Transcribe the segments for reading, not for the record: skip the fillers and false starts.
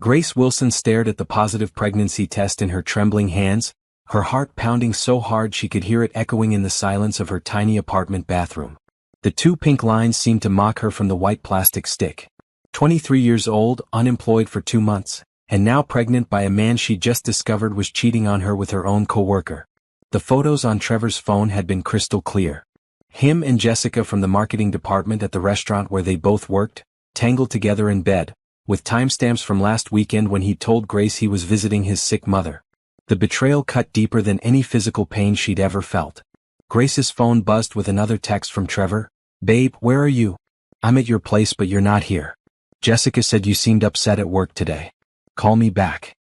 Grace Wilson stared at the positive pregnancy test in her trembling hands, her heart pounding so hard she could hear it echoing in the silence of her tiny apartment bathroom. The two pink lines seemed to mock her from the white plastic stick. 23 years old, unemployed for 2 months, and now pregnant by a man she just discovered was cheating on her with her own coworker. The photos on Trevor's phone had been crystal clear. Him and Jessica from the marketing department at the restaurant where they both worked, tangled together in bed, with timestamps from last weekend when he told Grace he was visiting his sick mother. The betrayal cut deeper than any physical pain she'd ever felt. Grace's phone buzzed with another text from Trevor. "Babe, where are you? I'm at your place but you're not here. Jessica said you seemed upset at work today. Call me back."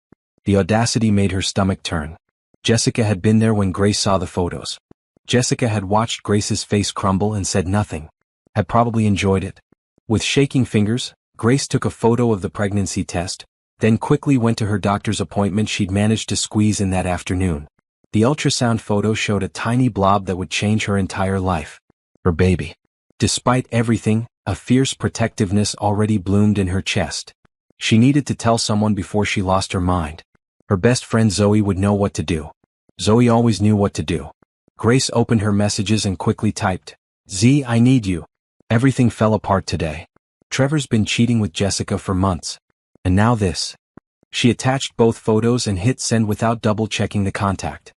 The audacity made her stomach turn. Jessica had been there when Grace saw the photos. Jessica had watched Grace's face crumble and said nothing. Had probably enjoyed it. With shaking fingers, Grace took a photo of the pregnancy test, then quickly went to her doctor's appointment she'd managed to squeeze in that afternoon. The ultrasound photo showed a tiny blob that would change her entire life. Her baby. Despite everything, a fierce protectiveness already bloomed in her chest. She needed to tell someone before she lost her mind. Her best friend Zoe would know what to do. Zoe always knew what to do. Grace opened her messages and quickly typed, "Z, I need you. Everything fell apart today. Trevor's been cheating with Jessica for months. And now this." She attached both photos and hit send without double-checking the contact.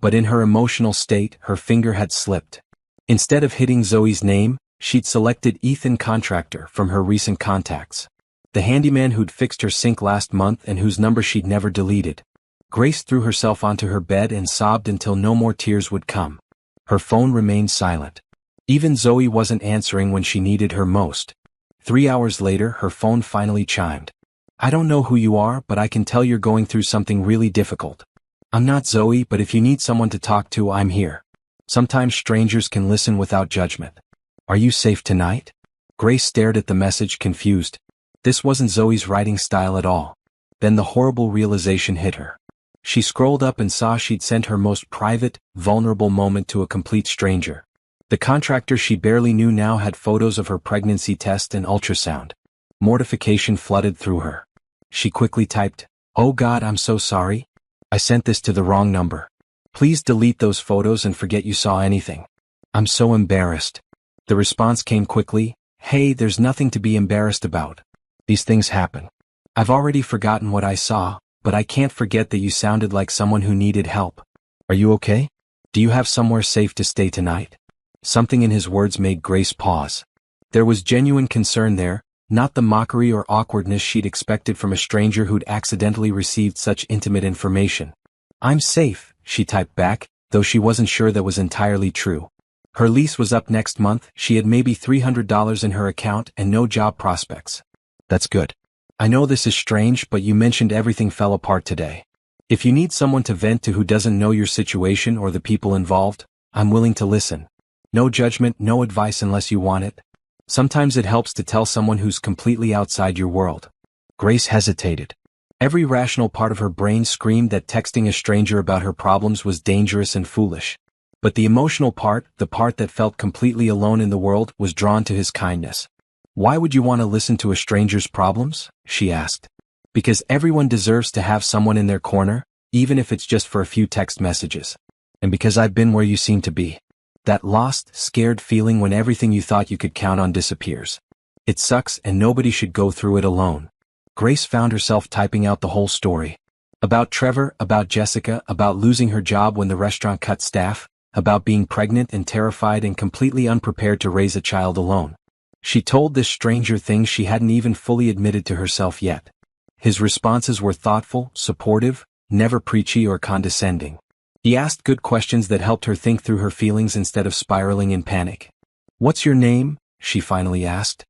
But in her emotional state, her finger had slipped. Instead of hitting Zoe's name, she'd selected Ethan Contractor from her recent contacts. The handyman who'd fixed her sink last month and whose number she'd never deleted. Grace threw herself onto her bed and sobbed until no more tears would come. Her phone remained silent. Even Zoe wasn't answering when she needed her most. 3 hours later, her phone finally chimed. "I don't know who you are, but I can tell you're going through something really difficult. I'm not Zoe, but if you need someone to talk to, I'm here. Sometimes strangers can listen without judgment. Are you safe tonight?" Grace stared at the message, confused. This wasn't Zoe's writing style at all. Then the horrible realization hit her. She scrolled up and saw she'd sent her most private, vulnerable moment to a complete stranger. The contractor she barely knew now had photos of her pregnancy test and ultrasound. Mortification flooded through her. She quickly typed, "Oh God, I'm so sorry. I sent this to the wrong number. Please delete those photos and forget you saw anything. I'm so embarrassed." The response came quickly, "Hey, there's nothing to be embarrassed about. These things happen. I've already forgotten what I saw, but I can't forget that you sounded like someone who needed help. Are you okay? Do you have somewhere safe to stay tonight?" Something in his words made Grace pause. There was genuine concern there, not the mockery or awkwardness she'd expected from a stranger who'd accidentally received such intimate information. "I'm safe," she typed back, though she wasn't sure that was entirely true. Her lease was up next month, she had maybe $300 in her account and no job prospects. "That's good. I know this is strange, but you mentioned everything fell apart today. If you need someone to vent to who doesn't know your situation or the people involved, I'm willing to listen. No judgment, no advice unless you want it. Sometimes it helps to tell someone who's completely outside your world." Grace hesitated. Every rational part of her brain screamed that texting a stranger about her problems was dangerous and foolish. But the emotional part, the part that felt completely alone in the world, was drawn to his kindness. "Why would you want to listen to a stranger's problems?" she asked. "Because everyone deserves to have someone in their corner, even if it's just for a few text messages. And because I've been where you seem to be. That lost, scared feeling when everything you thought you could count on disappears. It sucks and nobody should go through it alone." Grace found herself typing out the whole story. About Trevor, about Jessica, about losing her job when the restaurant cut staff, about being pregnant and terrified and completely unprepared to raise a child alone. She told this stranger things she hadn't even fully admitted to herself yet. His responses were thoughtful, supportive, never preachy or condescending. He asked good questions that helped her think through her feelings instead of spiraling in panic. "What's your name?" she finally asked.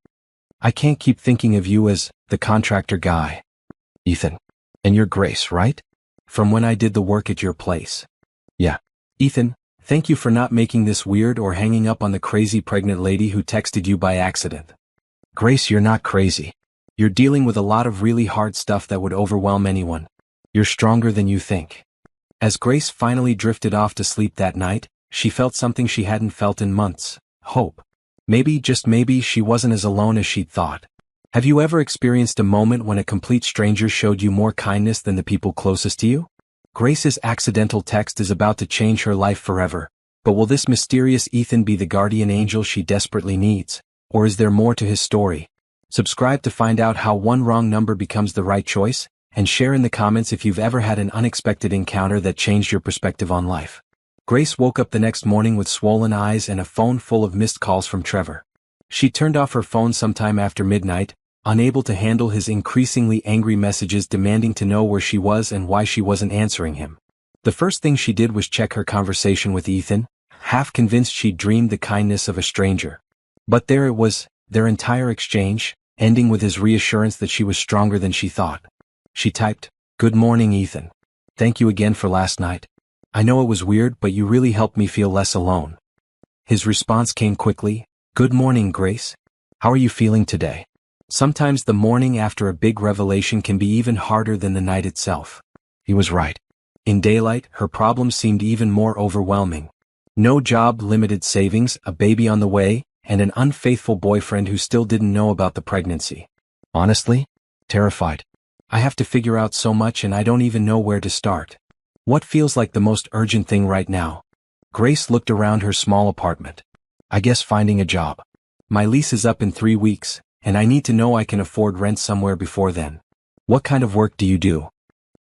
"I can't keep thinking of you as the contractor guy." "Ethan. And you're Grace, right? From when I did the work at your place." "Yeah." "Ethan, thank you for not making this weird or hanging up on the crazy pregnant lady who texted you by accident." "Grace, you're not crazy. You're dealing with a lot of really hard stuff that would overwhelm anyone. You're stronger than you think." As Grace finally drifted off to sleep that night, she felt something she hadn't felt in months: hope. Maybe, just maybe, she wasn't as alone as she'd thought. Have you ever experienced a moment when a complete stranger showed you more kindness than the people closest to you? Grace's accidental text is about to change her life forever, but will this mysterious Ethan be the guardian angel she desperately needs, or is there more to his story? Subscribe to find out how one wrong number becomes the right choice, and share in the comments if you've ever had an unexpected encounter that changed your perspective on life. Grace woke up the next morning with swollen eyes and a phone full of missed calls from Trevor. She turned off her phone sometime after midnight, unable to handle his increasingly angry messages demanding to know where she was and why she wasn't answering him. The first thing she did was check her conversation with Ethan, half convinced she'd dreamed the kindness of a stranger. But there it was, their entire exchange, ending with his reassurance that she was stronger than she thought. She typed, "Good morning, Ethan. Thank you again for last night. I know it was weird, but you really helped me feel less alone." His response came quickly, "Good morning, Grace. How are you feeling today?" Sometimes the morning after a big revelation can be even harder than the night itself. He was right. In daylight, her problems seemed even more overwhelming. No job, limited savings, a baby on the way, and an unfaithful boyfriend who still didn't know about the pregnancy. Honestly, terrified. I have to figure out so much and I don't even know where to start. What feels like the most urgent thing right now? Grace looked around her small apartment. I guess finding a job. My lease is up in 3 weeks, and I need to know I can afford rent somewhere before then. What kind of work do you do?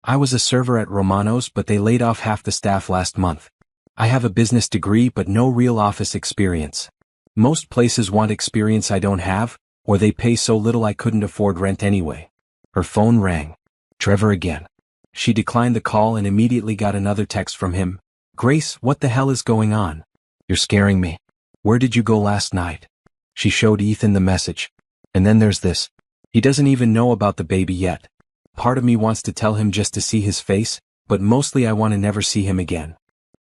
I was a server at Romano's, but they laid off half the staff last month. I have a business degree but no real office experience. Most places want experience I don't have, or they pay so little I couldn't afford rent anyway. Her phone rang. Trevor again. She declined the call and immediately got another text from him. "Grace, what the hell is going on? You're scaring me. Where did you go last night?" She showed Ethan the message. And then there's this. He doesn't even know about the baby yet. Part of me wants to tell him just to see his face, but mostly I want to never see him again.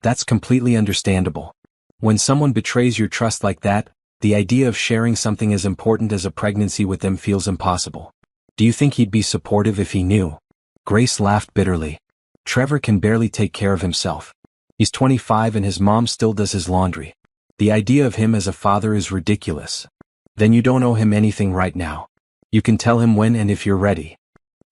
That's completely understandable. When someone betrays your trust like that, the idea of sharing something as important as a pregnancy with them feels impossible. Do you think he'd be supportive if he knew? Grace laughed bitterly. Trevor can barely take care of himself. He's 25 and his mom still does his laundry. The idea of him as a father is ridiculous. Then you don't owe him anything right now. You can tell him when and if you're ready.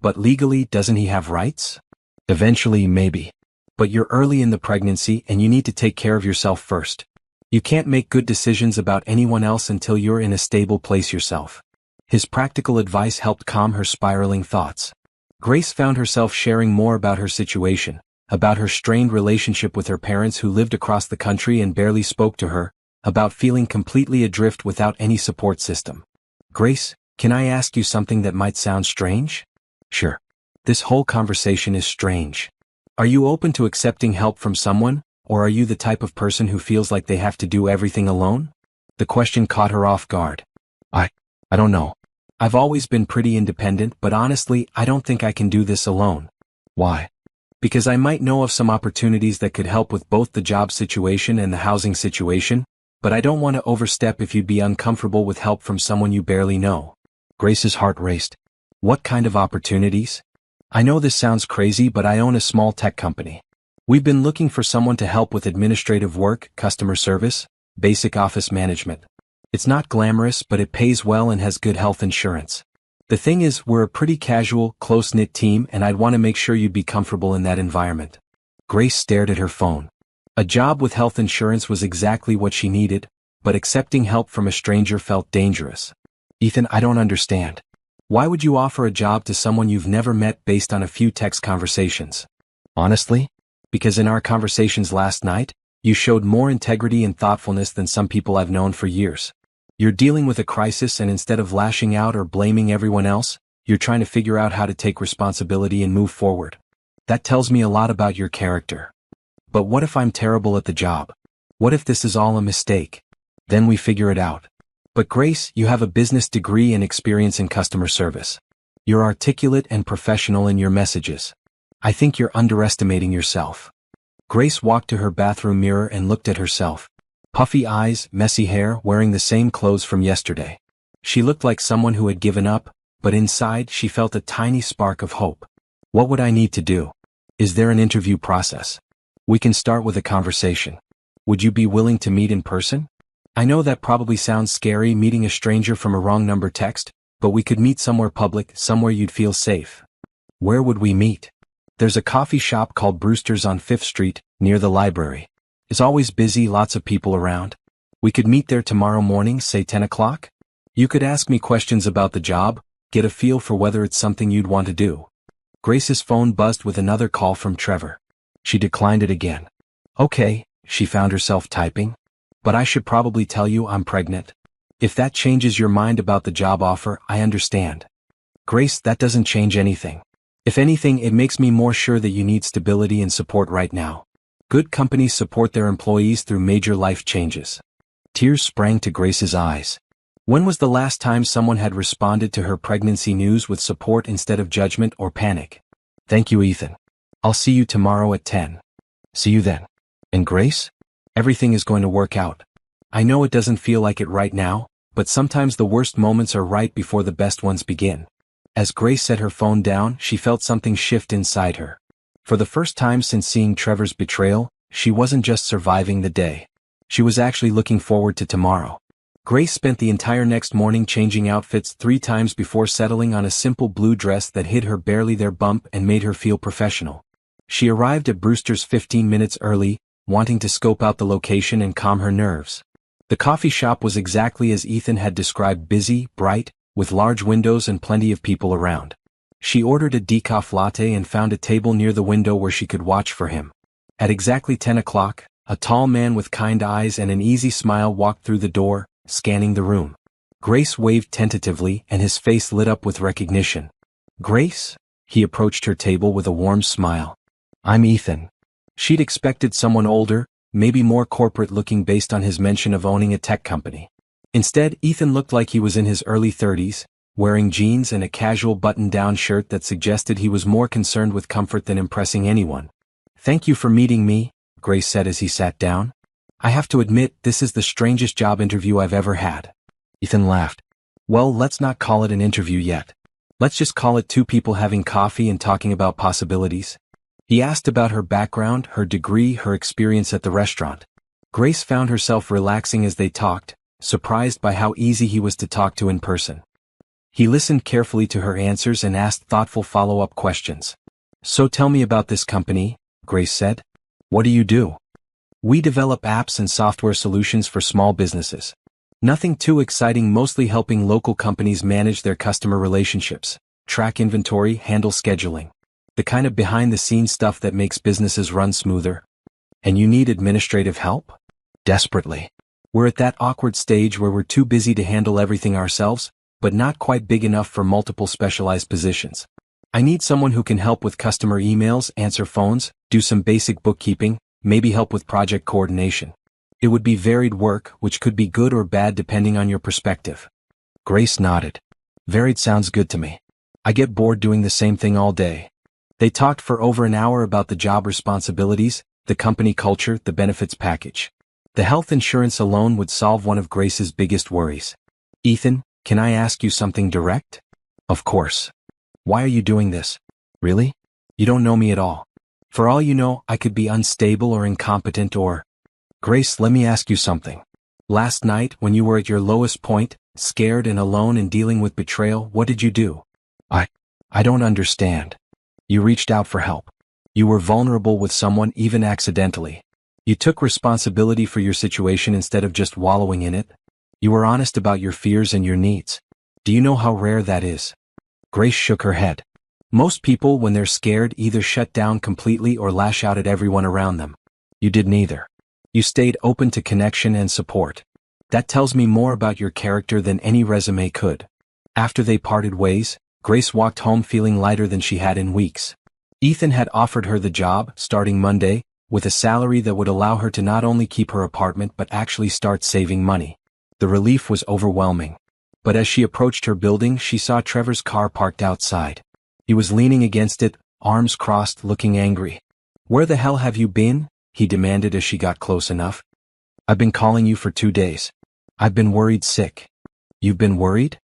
But legally, doesn't he have rights? Eventually, maybe. But you're early in the pregnancy and you need to take care of yourself first. You can't make good decisions about anyone else until you're in a stable place yourself. His practical advice helped calm her spiraling thoughts. Grace found herself sharing more about her situation, about her strained relationship with her parents who lived across the country and barely spoke to her, about feeling completely adrift without any support system. "Grace, can I ask you something that might sound strange?" "Sure." "This whole conversation is strange. Are you open to accepting help from someone, or are you the type of person who feels like they have to do everything alone?" The question caught her off guard. I don't know. I've always been pretty independent, but honestly, I don't think I can do this alone." "Why?" "Because I might know of some opportunities that could help with both the job situation and the housing situation, but I don't want to overstep if you'd be uncomfortable with help from someone you barely know." Grace's heart raced. "What kind of opportunities?" "I know this sounds crazy, but I own a small tech company. We've been looking for someone to help with administrative work, customer service, basic office management. It's not glamorous, but it pays well and has good health insurance. The thing is, we're a pretty casual, close-knit team and I'd want to make sure you'd be comfortable in that environment." Grace stared at her phone. A job with health insurance was exactly what she needed, but accepting help from a stranger felt dangerous. "Ethan, I don't understand. Why would you offer a job to someone you've never met based on a few text conversations?" "Honestly? Because in our conversations last night, you showed more integrity and thoughtfulness than some people I've known for years. You're dealing with a crisis and instead of lashing out or blaming everyone else, you're trying to figure out how to take responsibility and move forward. That tells me a lot about your character. But what if I'm terrible at the job? What if this is all a mistake? Then we figure it out. But Grace, you have a business degree and experience in customer service. You're articulate and professional in your messages. I think you're underestimating yourself." Grace walked to her bathroom mirror and looked at herself. Puffy eyes, messy hair, wearing the same clothes from yesterday. She looked like someone who had given up, but inside she felt a tiny spark of hope. "What would I need to do? Is there an interview process? We can start with a conversation. Would you be willing to meet in person? I know that probably sounds scary, meeting a stranger from a wrong number text, but we could meet somewhere public, somewhere you'd feel safe. Where would we meet? There's a coffee shop called Brewster's on 5th Street, near the library. It's always busy, lots of people around. We could meet there tomorrow morning, say 10 o'clock? You could ask me questions about the job, get a feel for whether it's something you'd want to do. Grace's phone buzzed with another call from Trevor. She declined it again. Okay, she found herself typing. But I should probably tell you I'm pregnant. If that changes your mind about the job offer, I understand. Grace, that doesn't change anything. If anything, it makes me more sure that you need stability and support right now. Good companies support their employees through major life changes. Tears sprang to Grace's eyes. When was the last time someone had responded to her pregnancy news with support instead of judgment or panic? Thank you, Ethan. I'll see you tomorrow at 10. See you then. And Grace? Everything is going to work out. I know it doesn't feel like it right now, but sometimes the worst moments are right before the best ones begin. As Grace set her phone down, she felt something shift inside her. For the first time since seeing Trevor's betrayal, she wasn't just surviving the day. She was actually looking forward to tomorrow. Grace spent the entire next morning changing outfits 3 times before settling on a simple blue dress that hid her barely there bump and made her feel professional. She arrived at Brewster's 15 minutes early, wanting to scope out the location and calm her nerves. The coffee shop was exactly as Ethan had described, busy, bright, with large windows and plenty of people around. She ordered a decaf latte and found a table near the window where she could watch for him. At exactly 10 o'clock, a tall man with kind eyes and an easy smile walked through the door, scanning the room. Grace waved tentatively and his face lit up with recognition. Grace? He approached her table with a warm smile. I'm Ethan. She'd expected someone older, maybe more corporate-looking based on his mention of owning a tech company. Instead, Ethan looked like he was in his early 30s, wearing jeans and a casual button-down shirt that suggested he was more concerned with comfort than impressing anyone. Thank you for meeting me, Grace said as he sat down. I have to admit, this is the strangest job interview I've ever had. Ethan laughed. Well, let's not call it an interview yet. Let's just call it 2 people having coffee and talking about possibilities. He asked about her background, her degree, her experience at the restaurant. Grace found herself relaxing as they talked, surprised by how easy he was to talk to in person. He listened carefully to her answers and asked thoughtful follow-up questions. So tell me about this company, Grace said. What do you do? We develop apps and software solutions for small businesses. Nothing too exciting, mostly helping local companies manage their customer relationships, track inventory, handle scheduling. The kind of behind-the-scenes stuff that makes businesses run smoother. And you need administrative help? Desperately. We're at that awkward stage where we're too busy to handle everything ourselves, but not quite big enough for multiple specialized positions. I need someone who can help with customer emails, answer phones, do some basic bookkeeping, maybe help with project coordination. It would be varied work, which could be good or bad depending on your perspective. Grace nodded. Varied sounds good to me. I get bored doing the same thing all day. They talked for over an hour about the job responsibilities, the company culture, the benefits package. The health insurance alone would solve one of Grace's biggest worries. Ethan, can I ask you something direct? Of course. Why are you doing this? Really? You don't know me at all. For all you know, I could be unstable or incompetent or... Grace, let me ask you something. Last night, when you were at your lowest point, scared and alone and dealing with betrayal, what did you do? I don't understand. You reached out for help. You were vulnerable with someone, even accidentally. You took responsibility for your situation instead of just wallowing in it. You were honest about your fears and your needs. Do you know how rare that is? Grace shook her head. Most people, when they're scared, either shut down completely or lash out at everyone around them. You did neither. You stayed open to connection and support. That tells me more about your character than any resume could. After they parted ways, Grace walked home feeling lighter than she had in weeks. Ethan had offered her the job, starting Monday, with a salary that would allow her to not only keep her apartment but actually start saving money. The relief was overwhelming. But as she approached her building, she saw Trevor's car parked outside. He was leaning against it, arms crossed, looking angry. Where the hell have you been? He demanded as she got close enough. I've been calling you for 2 days. I've been worried sick. You've been worried?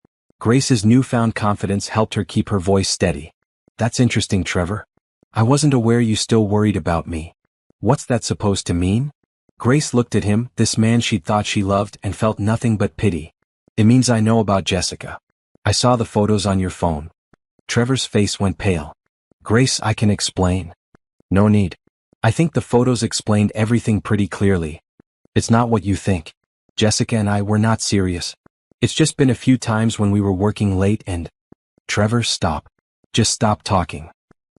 Grace's newfound confidence helped her keep her voice steady. That's interesting, Trevor. I wasn't aware you still worried about me. What's that supposed to mean? Grace looked at him, this man she'd thought she loved, and felt nothing but pity. It means I know about Jessica. I saw the photos on your phone. Trevor's face went pale. Grace, I can explain. No need. I think the photos explained everything pretty clearly. It's not what you think. Jessica and I were not serious. It's just been a few times when we were working late and… Trevor, stop. Just stop talking.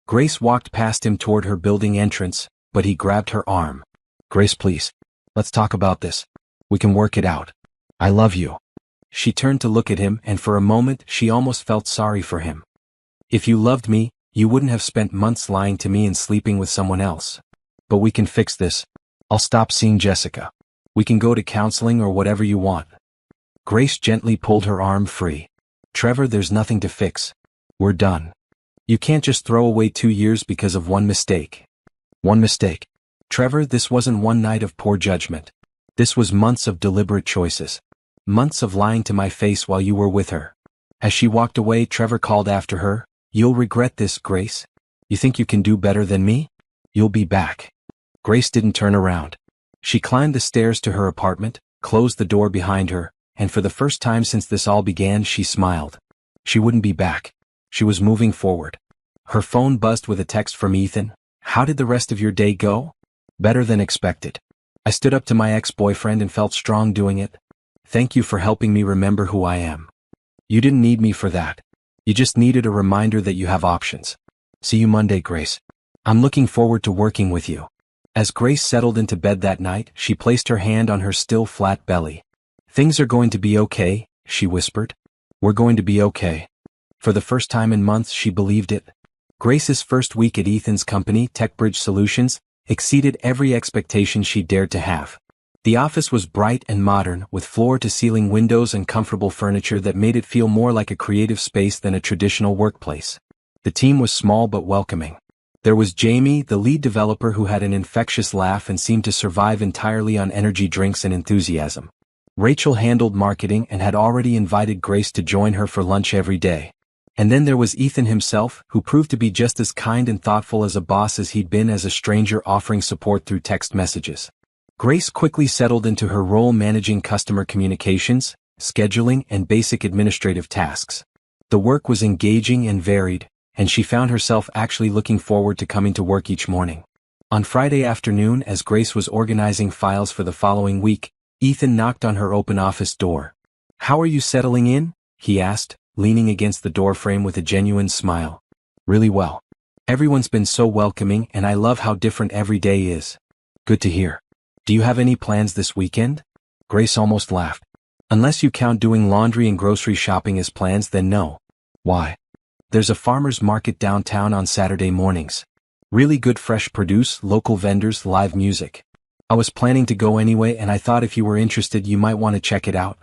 Grace walked past him toward her building entrance, but he grabbed her arm. Grace, please. Let's talk about this. We can work it out. I love you. She turned to look at him, and for a moment she almost felt sorry for him. If you loved me, you wouldn't have spent months lying to me and sleeping with someone else. But we can fix this. I'll stop seeing Jessica. We can go to counseling or whatever you want. Grace gently pulled her arm free. Trevor, there's nothing to fix. We're done. You can't just throw away 2 years because of one mistake. One mistake. Trevor, this wasn't one night of poor judgment. This was months of deliberate choices. Months of lying to my face while you were with her. As she walked away, Trevor called after her, You'll regret this, Grace. You think you can do better than me? You'll be back. Grace didn't turn around. She climbed the stairs to her apartment, closed the door behind her, and for the first time since this all began, she smiled. She wouldn't be back. She was moving forward. Her phone buzzed with a text from Ethan. How did the rest of your day go? Better than expected. I stood up to my ex-boyfriend and felt strong doing it. Thank you for helping me remember who I am. You didn't need me for that. You just needed a reminder that you have options. See you Monday, Grace. I'm looking forward to working with you. As Grace settled into bed that night, she placed her hand on her still flat belly. Things are going to be okay, she whispered. We're going to be okay. For the first time in months, she believed it. Grace's first week at Ethan's company, TechBridge Solutions, exceeded every expectation she dared to have. The office was bright and modern, with floor-to-ceiling windows and comfortable furniture that made it feel more like a creative space than a traditional workplace. The team was small but welcoming. There was Jamie, the lead developer who had an infectious laugh and seemed to survive entirely on energy drinks and enthusiasm. Rachel handled marketing and had already invited Grace to join her for lunch every day. And then there was Ethan himself, who proved to be just as kind and thoughtful as a boss as he'd been as a stranger offering support through text messages. Grace quickly settled into her role managing customer communications, scheduling, and basic administrative tasks. The work was engaging and varied, and she found herself actually looking forward to coming to work each morning. On Friday afternoon, as Grace was organizing files for the following week, Ethan knocked on her open office door. How are you settling in? He asked, leaning against the doorframe with a genuine smile. Really well. Everyone's been so welcoming and I love how different every day is. Good to hear. Do you have any plans this weekend? Grace almost laughed. Unless you count doing laundry and grocery shopping as plans, then no. Why? There's a farmer's market downtown on Saturday mornings. Really good fresh produce, local vendors, live music. I was planning to go anyway and I thought if you were interested you might want to check it out.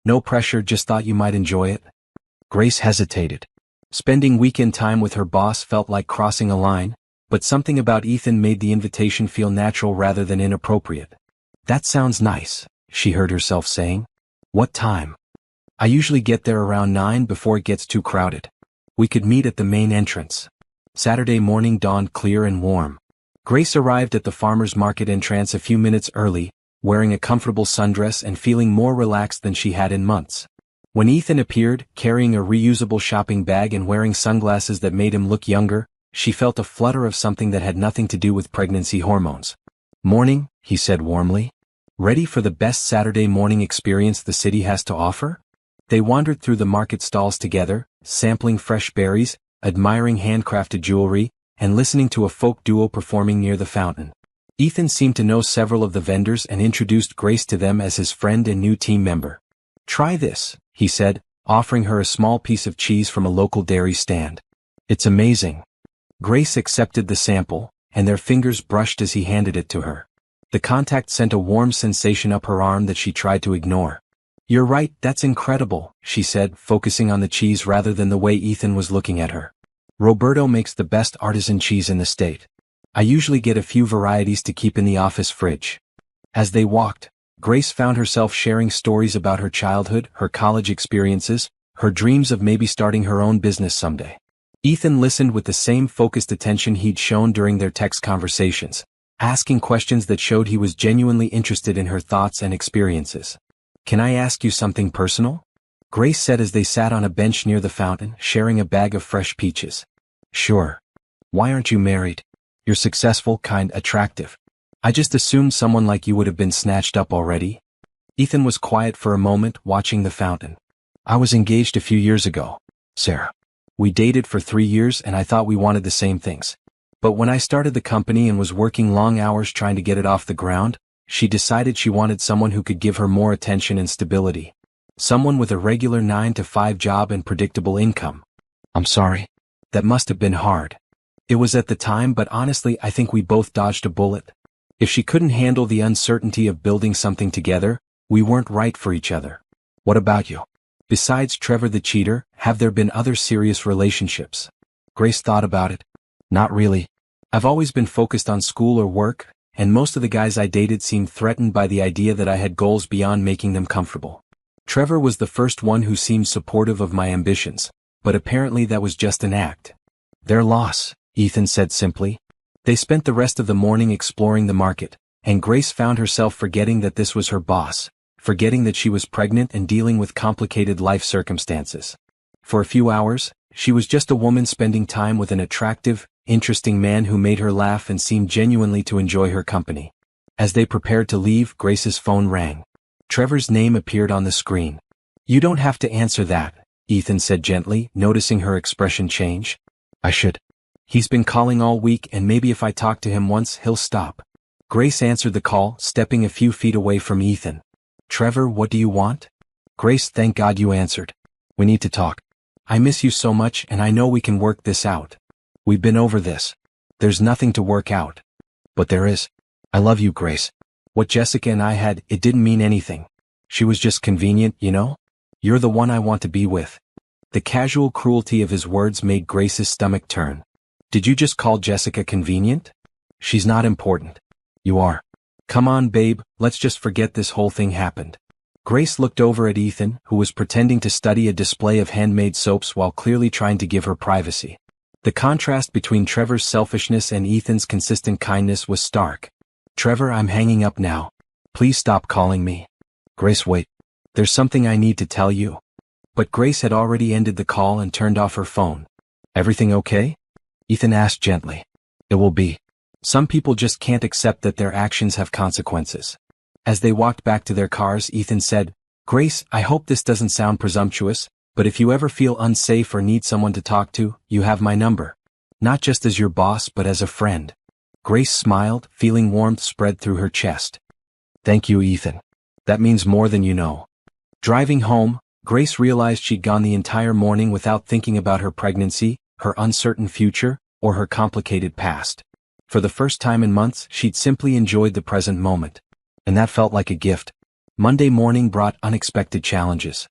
No pressure, just thought you might enjoy it. Grace hesitated. Spending weekend time with her boss felt like crossing a line, but something about Ethan made the invitation feel natural rather than inappropriate. That sounds nice, she heard herself saying. What time? I usually get there around 9 before it gets too crowded. We could meet at the main entrance. Saturday morning dawned clear and warm. Grace arrived at the farmer's market entrance a few minutes early, wearing a comfortable sundress and feeling more relaxed than she had in months. When Ethan appeared, carrying a reusable shopping bag and wearing sunglasses that made him look younger, she felt a flutter of something that had nothing to do with pregnancy hormones. Morning, he said warmly. Ready for the best Saturday morning experience the city has to offer? They wandered through the market stalls together, sampling fresh berries, admiring handcrafted jewelry, and listening to a folk duo performing near the fountain. Ethan seemed to know several of the vendors and introduced Grace to them as his friend and new team member. Try this, he said, offering her a small piece of cheese from a local dairy stand. It's amazing. Grace accepted the sample, and their fingers brushed as he handed it to her. The contact sent a warm sensation up her arm that she tried to ignore. You're right, that's incredible, she said, focusing on the cheese rather than the way Ethan was looking at her. Roberto makes the best artisan cheese in the state. I usually get a few varieties to keep in the office fridge. As they walked, Grace found herself sharing stories about her childhood, her college experiences, her dreams of maybe starting her own business someday. Ethan listened with the same focused attention he'd shown during their text conversations, asking questions that showed he was genuinely interested in her thoughts and experiences. Can I ask you something personal? Grace said as they sat on a bench near the fountain, sharing a bag of fresh peaches. Sure. Why aren't you married? You're successful, kind, attractive. I just assumed someone like you would have been snatched up already. Ethan was quiet for a moment, watching the fountain. I was engaged a few years ago, Sarah. We dated for 3 years and I thought we wanted the same things. But when I started the company and was working long hours trying to get it off the ground, she decided she wanted someone who could give her more attention and stability. Someone with a regular 9-to-5 job and predictable income. I'm sorry. That must have been hard. It was at the time, but honestly I think we both dodged a bullet. If she couldn't handle the uncertainty of building something together, we weren't right for each other. What about you? Besides Trevor the cheater, have there been other serious relationships? Grace thought about it. Not really. I've always been focused on school or work, and most of the guys I dated seemed threatened by the idea that I had goals beyond making them comfortable. Trevor was the first one who seemed supportive of my ambitions, but apparently that was just an act. Their loss, Ethan said simply. They spent the rest of the morning exploring the market, and Grace found herself forgetting that this was her boss, forgetting that she was pregnant and dealing with complicated life circumstances. For a few hours, she was just a woman spending time with an attractive, interesting man who made her laugh and seemed genuinely to enjoy her company. As they prepared to leave, Grace's phone rang. Trevor's name appeared on the screen. You don't have to answer that, Ethan said gently, noticing her expression change. I should. He's been calling all week and maybe if I talk to him once he'll stop. Grace answered the call, stepping a few feet away from Ethan. Trevor, what do you want? Grace, thank God you answered. We need to talk. I miss you so much and I know we can work this out. We've been over this. There's nothing to work out. But there is. I love you, Grace. What Jessica and I had, it didn't mean anything. She was just convenient, you know? You're the one I want to be with. The casual cruelty of his words made Grace's stomach turn. Did you just call Jessica convenient? She's not important. You are. Come on, babe, let's just forget this whole thing happened. Grace looked over at Ethan, who was pretending to study a display of handmade soaps while clearly trying to give her privacy. The contrast between Trevor's selfishness and Ethan's consistent kindness was stark. Trevor, I'm hanging up now. Please stop calling me. Grace, wait. There's something I need to tell you. But Grace had already ended the call and turned off her phone. Everything okay? Ethan asked gently. It will be. Some people just can't accept that their actions have consequences. As they walked back to their cars, Ethan said, Grace, I hope this doesn't sound presumptuous, but if you ever feel unsafe or need someone to talk to, you have my number. Not just as your boss but as a friend. Grace smiled, feeling warmth spread through her chest. Thank you, Ethan. That means more than you know. Driving home, Grace realized she'd gone the entire morning without thinking about her pregnancy, her uncertain future, or her complicated past. For the first time in months, she'd simply enjoyed the present moment. And that felt like a gift. Monday morning brought unexpected challenges.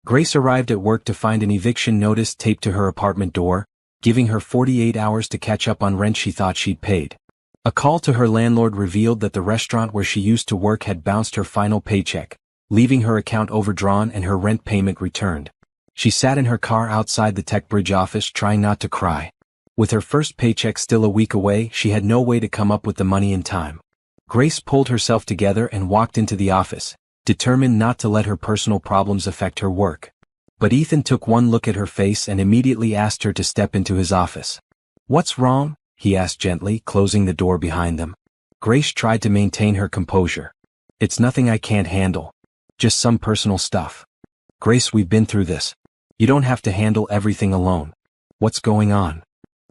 Grace arrived at work to find an eviction notice taped to her apartment door, giving her 48 hours to catch up on rent she thought she'd paid. A call to her landlord revealed that the restaurant where she used to work had bounced her final paycheck, leaving her account overdrawn and her rent payment returned. She sat in her car outside the TechBridge office trying not to cry. With her first paycheck still a week away, she had no way to come up with the money in time. Grace pulled herself together and walked into the office, determined not to let her personal problems affect her work. But Ethan took one look at her face and immediately asked her to step into his office. What's wrong? He asked gently, closing the door behind them. Grace tried to maintain her composure. It's nothing I can't handle. Just some personal stuff. Grace, we've been through this. You don't have to handle everything alone. What's going on?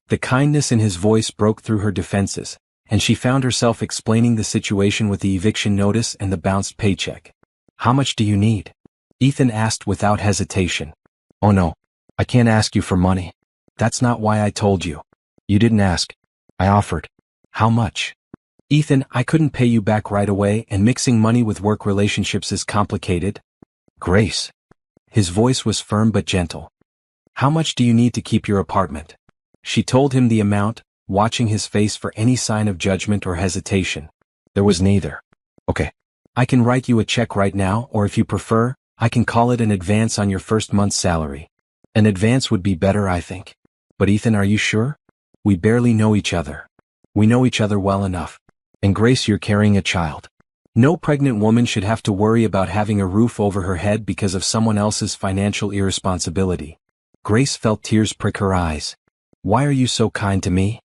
The kindness in his voice broke through her defenses, and she found herself explaining the situation with the eviction notice and the bounced paycheck. How much do you need? Ethan asked without hesitation. Oh no, I can't ask you for money. That's not why I told you. You didn't ask. I offered. How much? Ethan, I couldn't pay you back right away, and mixing money with work relationships is complicated. Grace. His voice was firm but gentle. How much do you need to keep your apartment? She told him the amount, watching his face for any sign of judgment or hesitation. There was neither. Okay. I can write you a check right now, or if you prefer, I can call it an advance on your first month's salary. An advance would be better, I think. But Ethan, are you sure? We barely know each other. We know each other well enough. And Grace, you're carrying a child. No pregnant woman should have to worry about having a roof over her head because of someone else's financial irresponsibility. Grace felt tears prick her eyes. Why are you so kind to me?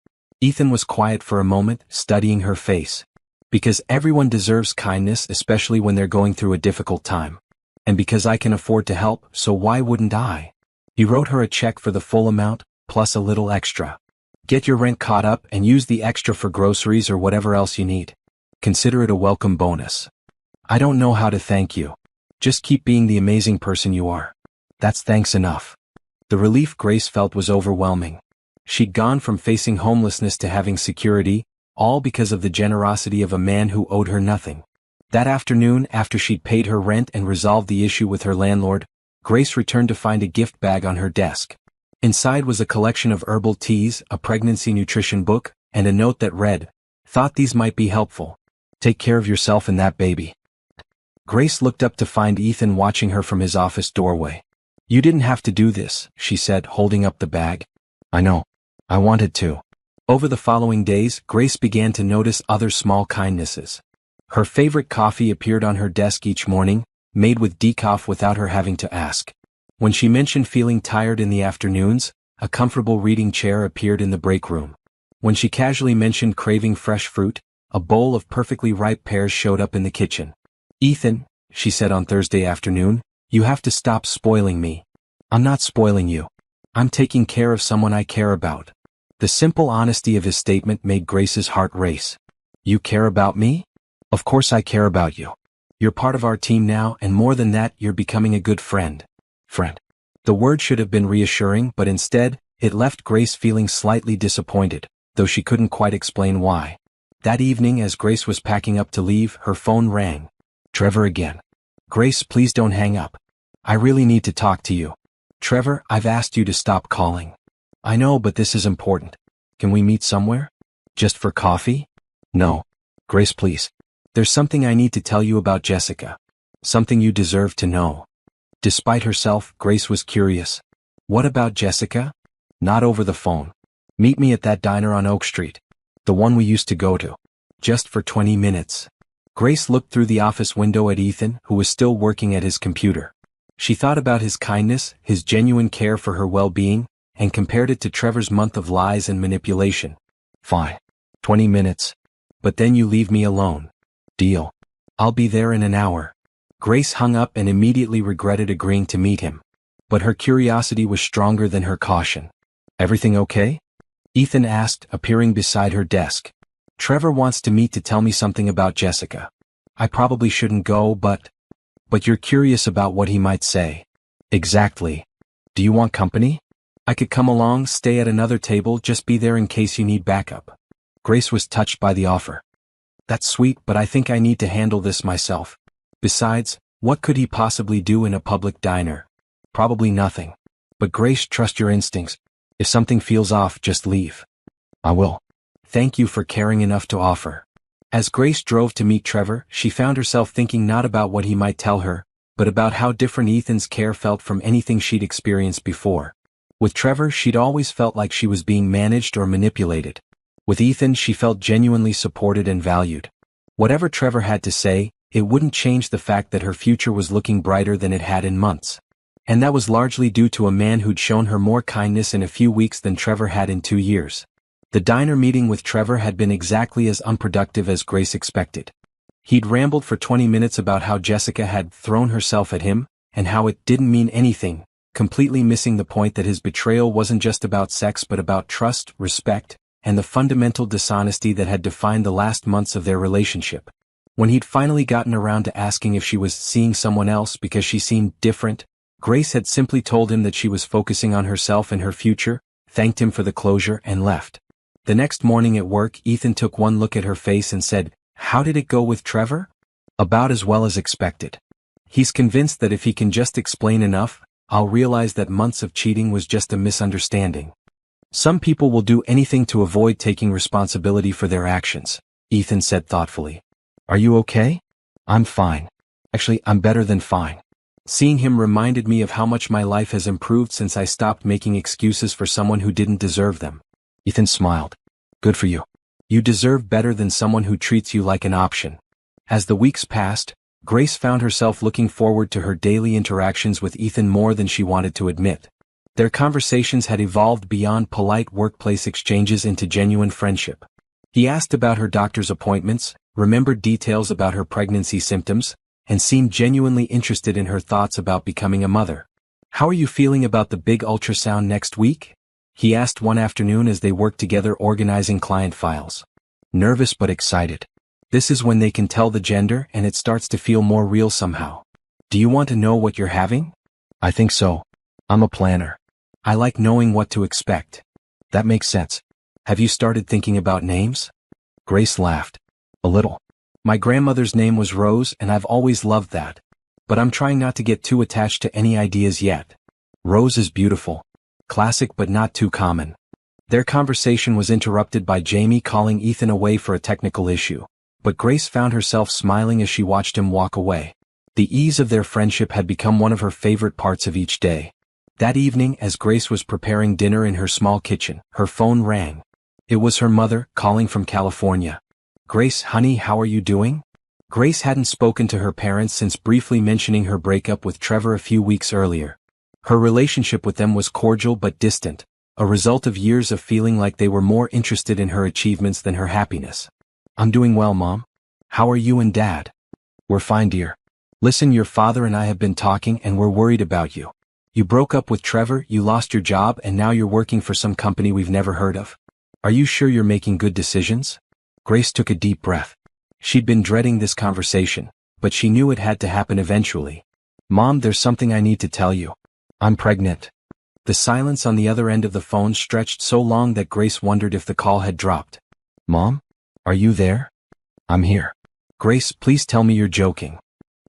Ethan was quiet for a moment, studying her face. Because everyone deserves kindness, especially when they're going through a difficult time. And because I can afford to help, so why wouldn't I? He wrote her a check for the full amount, plus a little extra. Get your rent caught up and use the extra for groceries or whatever else you need. Consider it a welcome bonus. I don't know how to thank you. Just keep being the amazing person you are. That's thanks enough. The relief Grace felt was overwhelming. She'd gone from facing homelessness to having security, all because of the generosity of a man who owed her nothing. That afternoon, after she'd paid her rent and resolved the issue with her landlord, Grace returned to find a gift bag on her desk. Inside was a collection of herbal teas, a pregnancy nutrition book, and a note that read, "Thought these might be helpful. Take care of yourself and that baby." Grace looked up to find Ethan watching her from his office doorway. "You didn't have to do this," she said, holding up the bag. "I know. I wanted to." Over the following days, Grace began to notice other small kindnesses. Her favorite coffee appeared on her desk each morning, made with decaf without her having to ask. When she mentioned feeling tired in the afternoons, a comfortable reading chair appeared in the break room. When she casually mentioned craving fresh fruit, a bowl of perfectly ripe pears showed up in the kitchen. "Ethan," she said on Thursday afternoon, "you have to stop spoiling me." "I'm not spoiling you. I'm taking care of someone I care about." The simple honesty of his statement made Grace's heart race. "You care about me?" "Of course I care about you. You're part of our team now, and more than that, you're becoming a good friend." Friend. The word should have been reassuring, but instead, it left Grace feeling slightly disappointed, though she couldn't quite explain why. That evening, as Grace was packing up to leave, her phone rang. "Trevor again." "Grace, please don't hang up. I really need to talk to you." "Trevor, I've asked you to stop calling." "I know, but this is important. Can we meet somewhere? Just for coffee?" "No. Grace, please. There's something I need to tell you about Jessica. Something you deserve to know." Despite herself, Grace was curious. "What about Jessica?" "Not over the phone. Meet me at that diner on Oak Street. The one we used to go to. Just for 20 minutes. Grace looked through the office window at Ethan, who was still working at his computer. She thought about his kindness, his genuine care for her well-being, and compared it to Trevor's month of lies and manipulation. "Fine. 20 minutes. But then you leave me alone." "Deal. I'll be there in an hour." Grace hung up and immediately regretted agreeing to meet him. But her curiosity was stronger than her caution. "Everything okay?" Ethan asked, appearing beside her desk. "Trevor wants to meet to tell me something about Jessica. I probably shouldn't go, but you're curious about what he might say." "Exactly. Do you want company? I could come along, stay at another table, just be there in case you need backup." Grace was touched by the offer. "That's sweet, but I think I need to handle this myself. Besides, what could he possibly do in a public diner? Probably nothing. But Grace, trust your instincts. If something feels off, just leave." "I will. Thank you for caring enough to offer." As Grace drove to meet Trevor, she found herself thinking not about what he might tell her, but about how different Ethan's care felt from anything she'd experienced before. With Trevor, she'd always felt like she was being managed or manipulated. With Ethan, she felt genuinely supported and valued. Whatever Trevor had to say, it wouldn't change the fact that her future was looking brighter than it had in months. And that was largely due to a man who'd shown her more kindness in a few weeks than Trevor had in 2 years. The diner meeting with Trevor had been exactly as unproductive as Grace expected. He'd rambled for 20 minutes about how Jessica had thrown herself at him, and how it didn't mean anything, completely missing the point that his betrayal wasn't just about sex but about trust, respect, and the fundamental dishonesty that had defined the last months of their relationship. When he'd finally gotten around to asking if she was seeing someone else because she seemed different, Grace had simply told him that she was focusing on herself and her future, thanked him for the closure, and left. The next morning at work, Ethan took one look at her face and said, "How did it go with Trevor?" "About as well as expected. He's convinced that if he can just explain enough, I'll realize that months of cheating was just a misunderstanding." "Some people will do anything to avoid taking responsibility for their actions," Ethan said thoughtfully. "Are you okay?" "I'm fine. Actually, I'm better than fine." Seeing him reminded me of how much my life has improved since I stopped making excuses for someone who didn't deserve them. Ethan smiled. "Good for you. You deserve better than someone who treats you like an option." As the weeks passed, Grace found herself looking forward to her daily interactions with Ethan more than she wanted to admit. Their conversations had evolved beyond polite workplace exchanges into genuine friendship. He asked about her doctor's appointments, remembered details about her pregnancy symptoms, and seemed genuinely interested in her thoughts about becoming a mother. "How are you feeling about the big ultrasound next week?" he asked one afternoon as they worked together organizing client files. "Nervous but excited. This is when they can tell the gender and it starts to feel more real somehow. Do you want to know what you're having?" "I think so. I'm a planner. I like knowing what to expect." "That makes sense. Have you started thinking about names?" Grace laughed. "A little. My grandmother's name was Rose and I've always loved that. But I'm trying not to get too attached to any ideas yet. Rose is beautiful. Classic but not too common." Their conversation was interrupted by Jamie calling Ethan away for a technical issue, but Grace found herself smiling as she watched him walk away. The ease of their friendship had become one of her favorite parts of each day. That evening, as Grace was preparing dinner in her small kitchen, her phone rang. It was her mother, calling from California. "Grace, honey, how are you doing?" Grace hadn't spoken to her parents since briefly mentioning her breakup with Trevor a few weeks earlier. Her relationship with them was cordial but distant, a result of years of feeling like they were more interested in her achievements than her happiness. "I'm doing well, Mom. How are you and Dad?" "We're fine, dear. Listen, your father and I have been talking and we're worried about you. You broke up with Trevor, you lost your job, and now you're working for some company we've never heard of. Are you sure you're making good decisions?" Grace took a deep breath. She'd been dreading this conversation, but she knew it had to happen eventually. "Mom, there's something I need to tell you. I'm pregnant." The silence on the other end of the phone stretched so long that Grace wondered if the call had dropped. "Mom? Are you there?" "I'm here." "Grace, please tell me you're joking."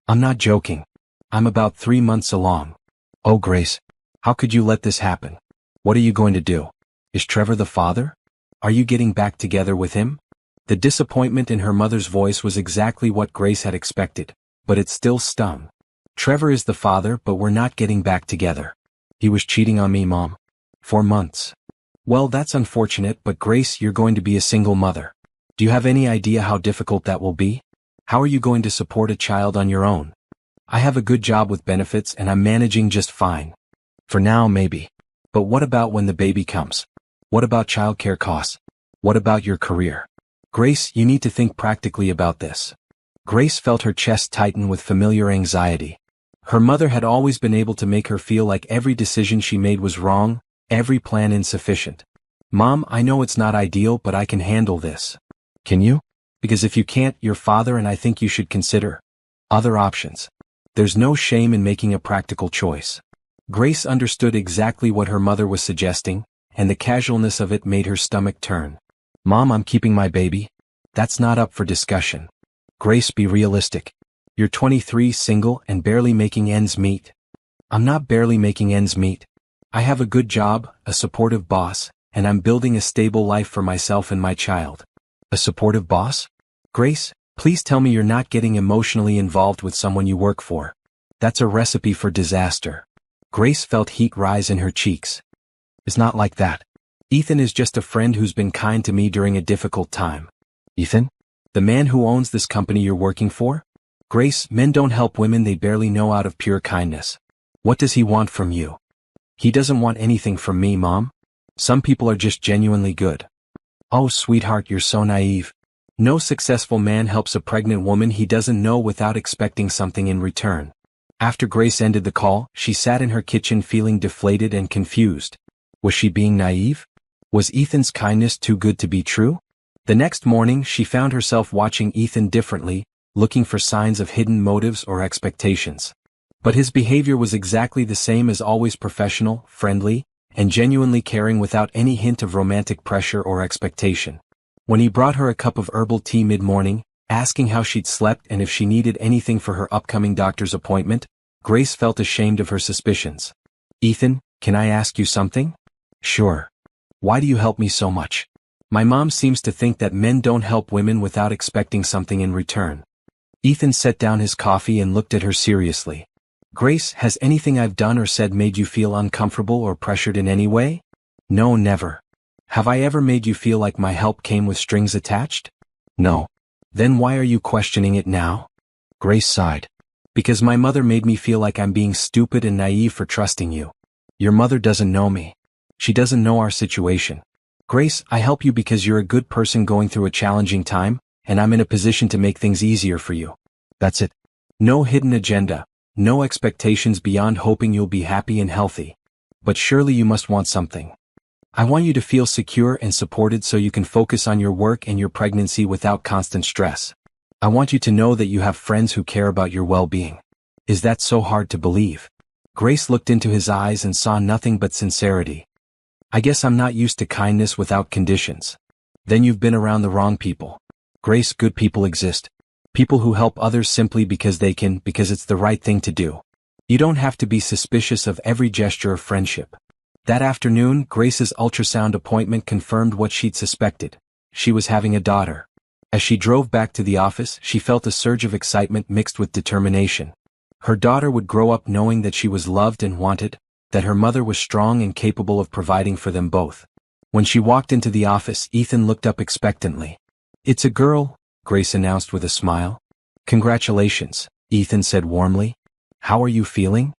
"I'm not joking. I'm about 3 months along." "Oh, Grace, how could you let this happen? What are you going to do? Is Trevor the father? Are you getting back together with him?" The disappointment in her mother's voice was exactly what Grace had expected, but it still stung. "Trevor is the father, but we're not getting back together. He was cheating on me, Mom. For months." "Well, that's unfortunate, but Grace, you're going to be a single mother. Do you have any idea how difficult that will be? How are you going to support a child on your own?" "I have a good job with benefits and I'm managing just fine. For now, maybe. But what about when the baby comes? What about childcare costs? What about your career? Grace, you need to think practically about this." Grace felt her chest tighten with familiar anxiety. Her mother had always been able to make her feel like every decision she made was wrong, every plan insufficient. "Mom, I know it's not ideal, but I can handle this." "Can you?" "Because if you can't, your father and I think you should consider other options. There's no shame in making a practical choice." Grace understood exactly what her mother was suggesting, and the casualness of it made her stomach turn. "Mom, I'm keeping my baby. That's not up for discussion." "Grace, be realistic. You're 23, single, and barely making ends meet." "I'm not barely making ends meet. I have a good job, a supportive boss, and I'm building a stable life for myself and my child." "A supportive boss?" "Grace, please tell me you're not getting emotionally involved with someone you work for. That's a recipe for disaster." Grace felt heat rise in her cheeks. "It's not like that. Ethan is just a friend who's been kind to me during a difficult time." "Ethan? The man who owns this company you're working for?" "Grace, men don't help women they barely know out of pure kindness. What does he want from you?" "He doesn't want anything from me, Mom. Some people are just genuinely good." "Oh, sweetheart, you're so naive. No successful man helps a pregnant woman he doesn't know without expecting something in return." After Grace ended the call, she sat in her kitchen feeling deflated and confused. Was she being naive? Was Ethan's kindness too good to be true? The next morning, she found herself watching Ethan differently, looking for signs of hidden motives or expectations. But his behavior was exactly the same as always: professional, friendly, and genuinely caring without any hint of romantic pressure or expectation. When he brought her a cup of herbal tea mid-morning, asking how she'd slept and if she needed anything for her upcoming doctor's appointment, Grace felt ashamed of her suspicions. "Ethan, can I ask you something?" "Sure. Why do you help me so much?" "My mom seems to think that men don't help women without expecting something in return." Ethan set down his coffee and looked at her seriously. "Grace, has anything I've done or said made you feel uncomfortable or pressured in any way?" "No, never." "Have I ever made you feel like my help came with strings attached?" "No. Then why are you questioning it now? Grace sighed. Because my mother made me feel like I'm being stupid and naive for trusting you. Your mother doesn't know me. She doesn't know our situation. Grace, I help you because you're a good person going through a challenging time, and I'm in a position to make things easier for you. That's it. No hidden agenda, no expectations beyond hoping you'll be happy and healthy. But surely you must want something. I want you to feel secure and supported so you can focus on your work and your pregnancy without constant stress. I want you to know that you have friends who care about your well-being. Is that so hard to believe? Grace looked into his eyes and saw nothing but sincerity. I guess I'm not used to kindness without conditions. Then you've been around the wrong people. Grace, good people exist. People who help others simply because they can, because it's the right thing to do. You don't have to be suspicious of every gesture of friendship. That afternoon, Grace's ultrasound appointment confirmed what she'd suspected. She was having a daughter. As she drove back to the office, she felt a surge of excitement mixed with determination. Her daughter would grow up knowing that she was loved and wanted, that her mother was strong and capable of providing for them both. When she walked into the office, Ethan looked up expectantly. It's a girl, Grace announced with a smile. Congratulations, Ethan said warmly. How are you feeling?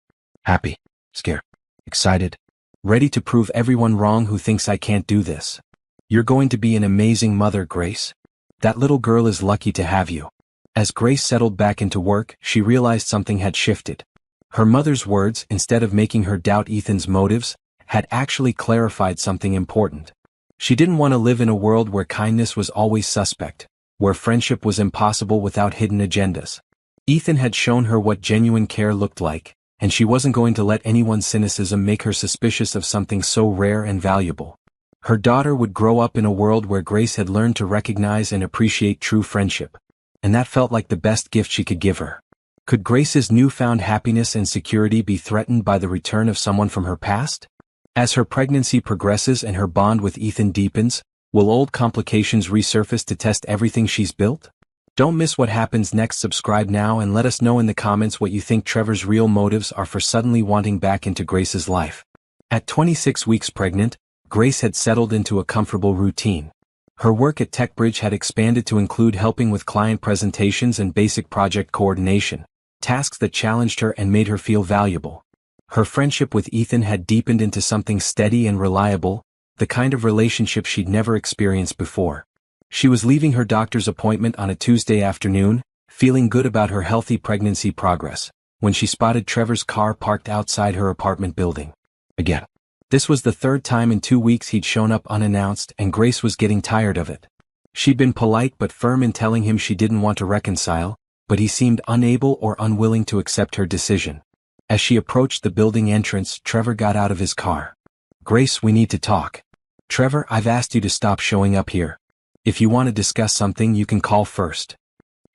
Happy, scared, excited, ready to prove everyone wrong who thinks I can't do this. You're going to be an amazing mother, Grace. That little girl is lucky to have you. As Grace settled back into work, she realized something had shifted. Her mother's words, instead of making her doubt Ethan's motives, had actually clarified something important. She didn't want to live in a world where kindness was always suspect, where friendship was impossible without hidden agendas. Ethan had shown her what genuine care looked like, and she wasn't going to let anyone's cynicism make her suspicious of something so rare and valuable. Her daughter would grow up in a world where Grace had learned to recognize and appreciate true friendship, and that felt like the best gift she could give her. Could Grace's newfound happiness and security be threatened by the return of someone from her past? As her pregnancy progresses and her bond with Ethan deepens, will old complications resurface to test everything she's built? Don't miss what happens next. Subscribe now and let us know in the comments what you think Trevor's real motives are for suddenly wanting back into Grace's life. At 26 weeks pregnant, Grace had settled into a comfortable routine. Her work at TechBridge had expanded to include helping with client presentations and basic project coordination, tasks that challenged her and made her feel valuable. Her friendship with Ethan had deepened into something steady and reliable, the kind of relationship she'd never experienced before. She was leaving her doctor's appointment on a Tuesday afternoon, feeling good about her healthy pregnancy progress, when she spotted Trevor's car parked outside her apartment building. Again. This was the third time in 2 weeks he'd shown up unannounced, and Grace was getting tired of it. She'd been polite but firm in telling him she didn't want to reconcile, but he seemed unable or unwilling to accept her decision. As she approached the building entrance, Trevor got out of his car. Grace, we need to talk. Trevor, I've asked you to stop showing up here. If you want to discuss something, you can call first.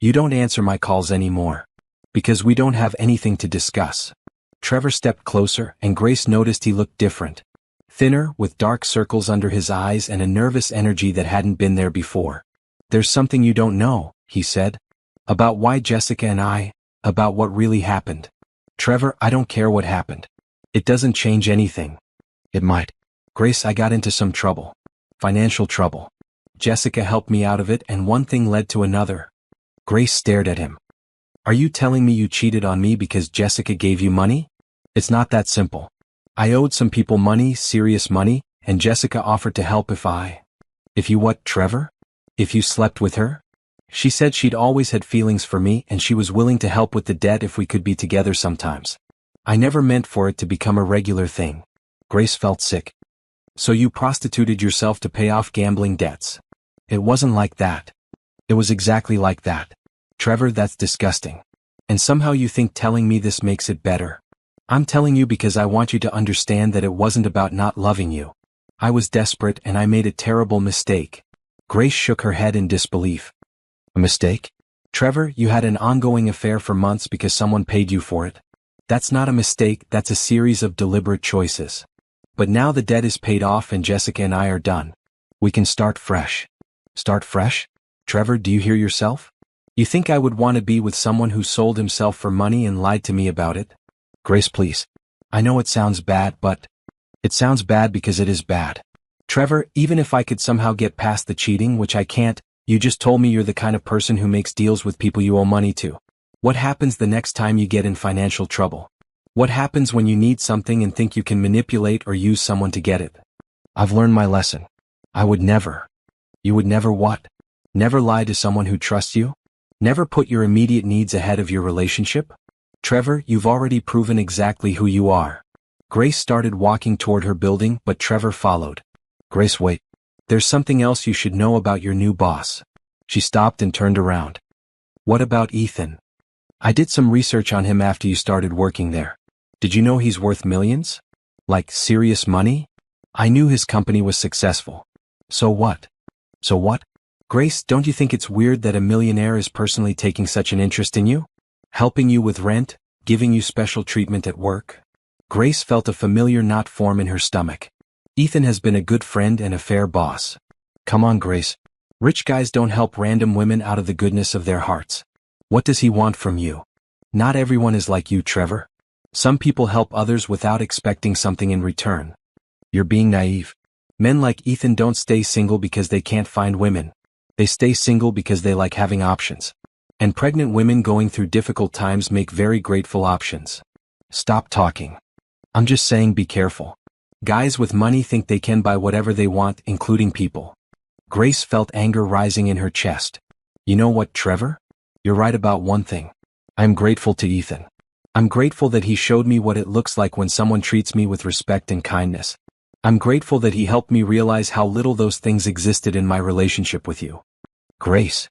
You don't answer my calls anymore. Because we don't have anything to discuss. Trevor stepped closer, and Grace noticed he looked different. Thinner, with dark circles under his eyes and a nervous energy that hadn't been there before. There's something you don't know, he said. About why Jessica and about what really happened. Trevor, I don't care what happened. It doesn't change anything. It might. Grace, I got into some trouble. Financial trouble. Jessica helped me out of it, and one thing led to another. Grace stared at him. Are you telling me you cheated on me because Jessica gave you money? It's not that simple. I owed some people money, serious money, and Jessica offered to help if you what, Trevor? If you slept with her? She said she'd always had feelings for me and she was willing to help with the debt if we could be together sometimes. I never meant for it to become a regular thing. Grace felt sick. So you prostituted yourself to pay off gambling debts. It wasn't like that. It was exactly like that. Trevor, that's disgusting. And somehow you think telling me this makes it better. I'm telling you because I want you to understand that it wasn't about not loving you. I was desperate and I made a terrible mistake. Grace shook her head in disbelief. A mistake? Trevor, you had an ongoing affair for months because someone paid you for it. That's not a mistake, that's a series of deliberate choices. But now the debt is paid off and Jessica and I are done. We can start fresh. Start fresh? Trevor, do you hear yourself? You think I would want to be with someone who sold himself for money and lied to me about it? Grace, please. I know it sounds bad, but it sounds bad because it is bad. Trevor, even if I could somehow get past the cheating, which I can't, You just told me you're the kind of person who makes deals with people you owe money to. What happens the next time you get in financial trouble? What happens when you need something and think you can manipulate or use someone to get it? I've learned my lesson. I would never. You would never what? Never lie to someone who trusts you? Never put your immediate needs ahead of your relationship? Trevor, you've already proven exactly who you are. Grace started walking toward her building, but Trevor followed. Grace, wait. There's something else you should know about your new boss. She stopped and turned around. What about Ethan? I did some research on him after you started working there. Did you know he's worth millions? Like serious money? I knew his company was successful. So what? So what? Grace, don't you think it's weird that a millionaire is personally taking such an interest in you? Helping you with rent, giving you special treatment at work? Grace felt a familiar knot form in her stomach. Ethan has been a good friend and a fair boss. Come on, Grace. Rich guys don't help random women out of the goodness of their hearts. What does he want from you? Not everyone is like you, Trevor. Some people help others without expecting something in return. You're being naive. Men like Ethan don't stay single because they can't find women. They stay single because they like having options. And pregnant women going through difficult times make very grateful options. Stop talking. I'm just saying be careful. Guys with money think they can buy whatever they want, including people. Grace felt anger rising in her chest. You know what, Trevor? You're right about one thing. I'm grateful to Ethan. I'm grateful that he showed me what it looks like when someone treats me with respect and kindness. I'm grateful that he helped me realize how little those things existed in my relationship with you. Grace.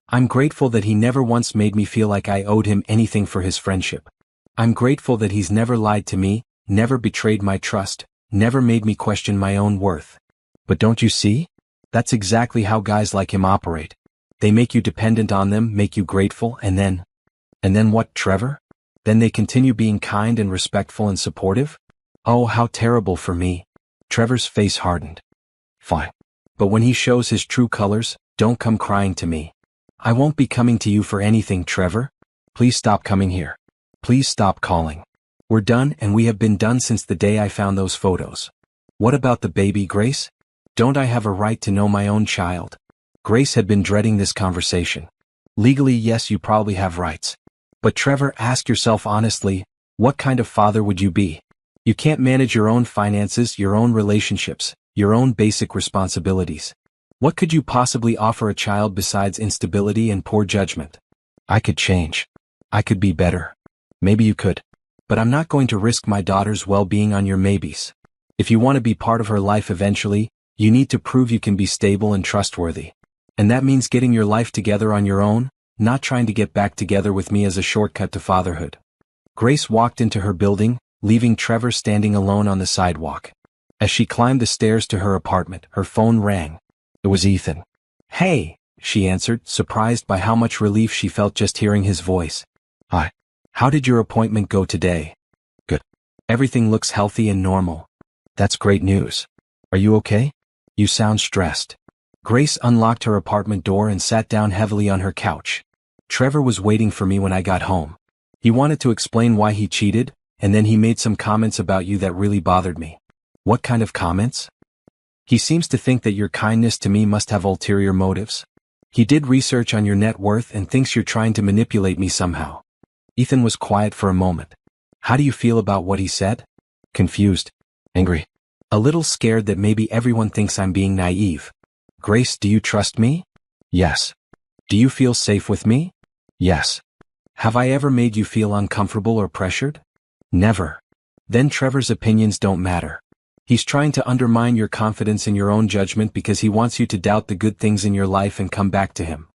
I'm grateful that he never once made me feel like I owed him anything for his friendship. I'm grateful that he's never lied to me, never betrayed my trust, never made me question my own worth. But don't you see? That's exactly how guys like him operate. They make you dependent on them, make you grateful, and then what, Trevor? Then they continue being kind and respectful and supportive? Oh, how terrible for me. Trevor's face hardened. Fine. But when he shows his true colors, don't come crying to me. I won't be coming to you for anything, Trevor. Please stop coming here. Please stop calling. We're done, and we have been done since the day I found those photos. What about the baby, Grace? Don't I have a right to know my own child? Grace had been dreading this conversation. Legally, yes, you probably have rights. But Trevor, ask yourself honestly, what kind of father would you be? You can't manage your own finances, your own relationships, your own basic responsibilities. What could you possibly offer a child besides instability and poor judgment? I could change. I could be better. Maybe you could. But I'm not going to risk my daughter's well-being on your maybes. If you want to be part of her life eventually, you need to prove you can be stable and trustworthy. And that means getting your life together on your own, not trying to get back together with me as a shortcut to fatherhood. Grace walked into her building, leaving Trevor standing alone on the sidewalk. As she climbed the stairs to her apartment, her phone rang. It was Ethan. Hey, she answered, surprised by how much relief she felt just hearing his voice. Hi. How did your appointment go today? Good. Everything looks healthy and normal. That's great news. Are you okay? You sound stressed. Grace unlocked her apartment door and sat down heavily on her couch. Trevor was waiting for me when I got home. He wanted to explain why he cheated, and then he made some comments about you that really bothered me. What kind of comments? He seems to think that your kindness to me must have ulterior motives. He did research on your net worth and thinks you're trying to manipulate me somehow. Ethan was quiet for a moment. How do you feel about what he said? Confused. Angry. A little scared that maybe everyone thinks I'm being naive. Grace, do you trust me? Yes. Do you feel safe with me? Yes. Have I ever made you feel uncomfortable or pressured? Never. Then Trevor's opinions don't matter. He's trying to undermine your confidence in your own judgment because he wants you to doubt the good things in your life and come back to him.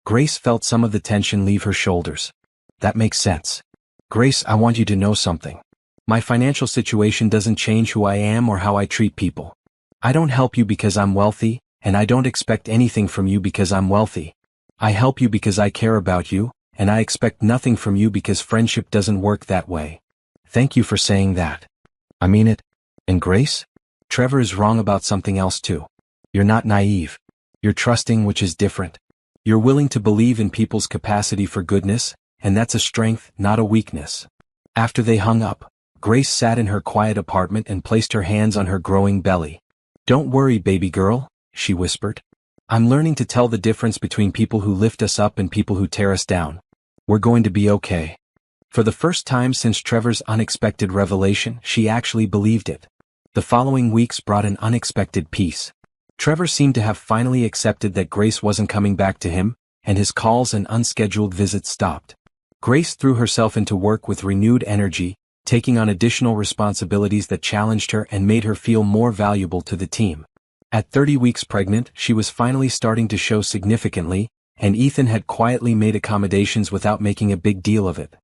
Grace felt some of the tension leave her shoulders. That makes sense. Grace, I want you to know something. My financial situation doesn't change who I am or how I treat people. I don't help you because I'm wealthy, and I don't expect anything from you because I'm wealthy. I help you because I care about you, and I expect nothing from you because friendship doesn't work that way. Thank you for saying that. I mean it. And Grace? Trevor is wrong about something else too. You're not naive. You're trusting, which is different. You're willing to believe in people's capacity for goodness, and that's a strength, not a weakness. After they hung up, Grace sat in her quiet apartment and placed her hands on her growing belly. Don't worry, baby girl, she whispered. I'm learning to tell the difference between people who lift us up and people who tear us down. We're going to be okay. For the first time since Trevor's unexpected revelation, she actually believed it. The following weeks brought an unexpected peace. Trevor seemed to have finally accepted that Grace wasn't coming back to him, and his calls and unscheduled visits stopped. Grace threw herself into work with renewed energy, taking on additional responsibilities that challenged her and made her feel more valuable to the team. At 30 weeks pregnant, she was finally starting to show significantly, and Ethan had quietly made accommodations without making a big deal of it.